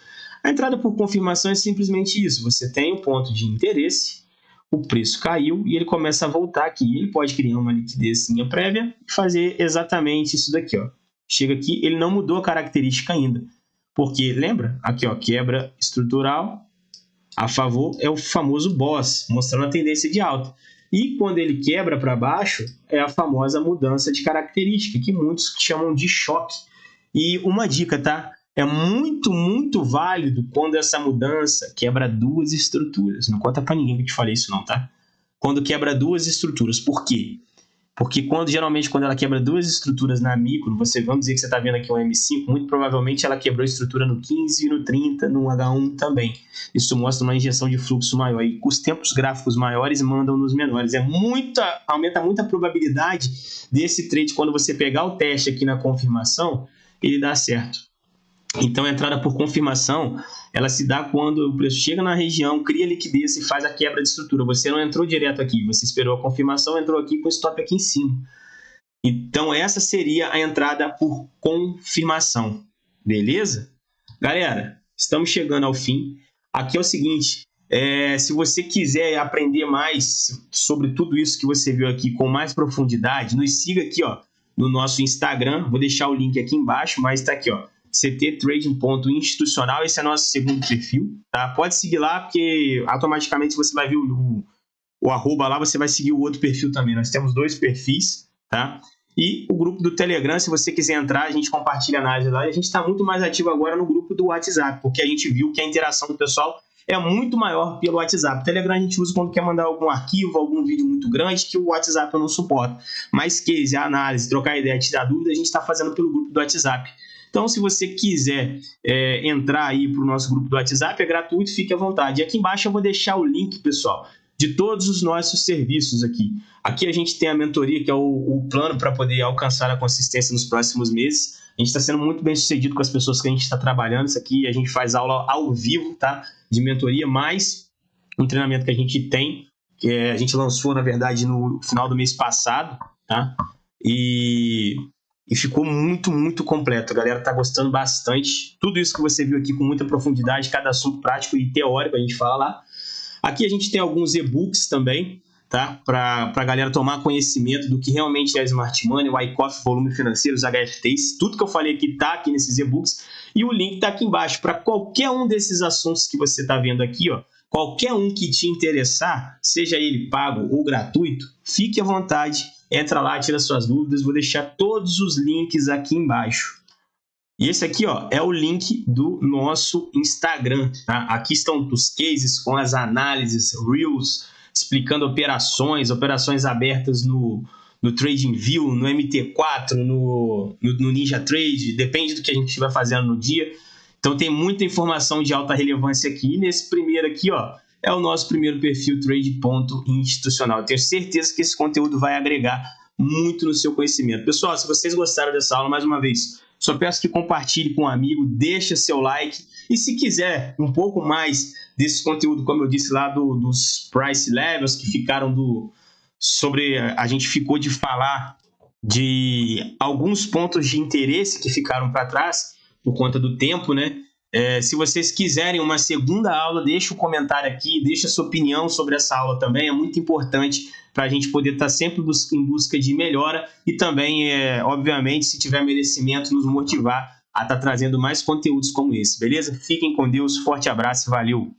A entrada por confirmação é simplesmente isso. Você tem um ponto de interesse, o preço caiu e ele começa a voltar aqui. Ele pode criar uma liquidezinha prévia e fazer exatamente isso daqui, ó. Chega aqui, ele não mudou a característica ainda. Porque, lembra? Aqui, ó, quebra estrutural a favor é o famoso boss, mostrando a tendência de alta. E quando ele quebra para baixo, é a famosa mudança de característica, que muitos chamam de choque. E uma dica, tá? É muito, muito válido quando essa mudança quebra duas estruturas. Não conta para ninguém que eu te falei isso não, tá? Quando quebra duas estruturas. Por quê? Porque geralmente quando ela quebra duas estruturas na micro, vamos dizer que você está vendo aqui um M5, muito provavelmente ela quebrou a estrutura no 15, no 30, no H1 também. Isso mostra uma injeção de fluxo maior. E os tempos gráficos maiores mandam nos menores. Aumenta muito a probabilidade desse trade, quando você pegar o teste aqui na confirmação, ele dá certo. Então, a entrada por confirmação, ela se dá quando o preço chega na região, cria liquidez e faz a quebra de estrutura. Você não entrou direto aqui, você esperou a confirmação, entrou aqui com o stop aqui em cima. Então, essa seria a entrada por confirmação. Beleza? Galera, estamos chegando ao fim. Aqui é o seguinte, se você quiser aprender mais sobre tudo isso que você viu aqui com mais profundidade, nos siga aqui, ó, no nosso Instagram. Vou deixar o link aqui embaixo, mas está aqui, ó. cttrading.institucional, esse é nosso segundo perfil, tá? Pode seguir lá, porque automaticamente você vai ver o arroba lá, você vai seguir o outro perfil também. Nós temos 2 perfis, tá? E o grupo do Telegram, se você quiser entrar, a gente compartilha análise lá. E a gente está muito mais ativo agora no grupo do WhatsApp, porque a gente viu que a interação do pessoal é muito maior pelo WhatsApp. O Telegram a gente usa quando quer mandar algum arquivo, algum vídeo muito grande que o WhatsApp não suporta. Mas case, análise, trocar ideia, tirar dúvida, a gente está fazendo pelo grupo do WhatsApp. Então, se você quiser entrar aí para o nosso grupo do WhatsApp, é gratuito, fique à vontade. E aqui embaixo eu vou deixar o link, pessoal, de todos os nossos serviços aqui. Aqui a gente tem a mentoria, que é o plano para poder alcançar a consistência nos próximos meses. A gente está sendo muito bem sucedido com as pessoas que a gente está trabalhando. Isso aqui a gente faz aula ao vivo, tá? De mentoria, mais um treinamento que a gente tem, que a gente lançou, na verdade, no final do mês passado, tá? E ficou muito, muito completo. A galera está gostando bastante. Tudo isso que você viu aqui com muita profundidade, cada assunto prático e teórico a gente fala lá. Aqui a gente tem alguns e-books também, tá? Para a galera tomar conhecimento do que realmente é Smart Money, o iCoffee, volume financeiro, os HFTs, tudo que eu falei aqui está aqui nesses e-books. E o link está aqui embaixo para qualquer um desses assuntos que você está vendo aqui, ó. Qualquer um que te interessar, seja ele pago ou gratuito, fique à vontade, entra lá, tira suas dúvidas, vou deixar todos os links aqui embaixo. E esse aqui, ó, é o link do nosso Instagram, tá? Aqui estão os cases com as análises, Reels, explicando operações abertas no TradingView, no MT4, no NinjaTrade, depende do que a gente estiver fazendo no dia. Então tem muita informação de alta relevância aqui. E nesse primeiro aqui, ó, é o nosso primeiro perfil Trade.institucional. Eu tenho certeza que esse conteúdo vai agregar muito no seu conhecimento. Pessoal, se vocês gostaram dessa aula, mais uma vez, só peço que compartilhe com um amigo, deixa seu like. E se quiser um pouco mais desse conteúdo, como eu disse lá, dos price levels que ficaram a gente ficou de falar de alguns pontos de interesse que ficaram para trás por conta do tempo, né? Se vocês quiserem uma segunda aula, deixa um comentário aqui, deixa sua opinião sobre essa aula também, é muito importante para a gente poder estar sempre em busca de melhora e também, obviamente, se tiver merecimento, nos motivar a estar trazendo mais conteúdos como esse, beleza? Fiquem com Deus, forte abraço e valeu!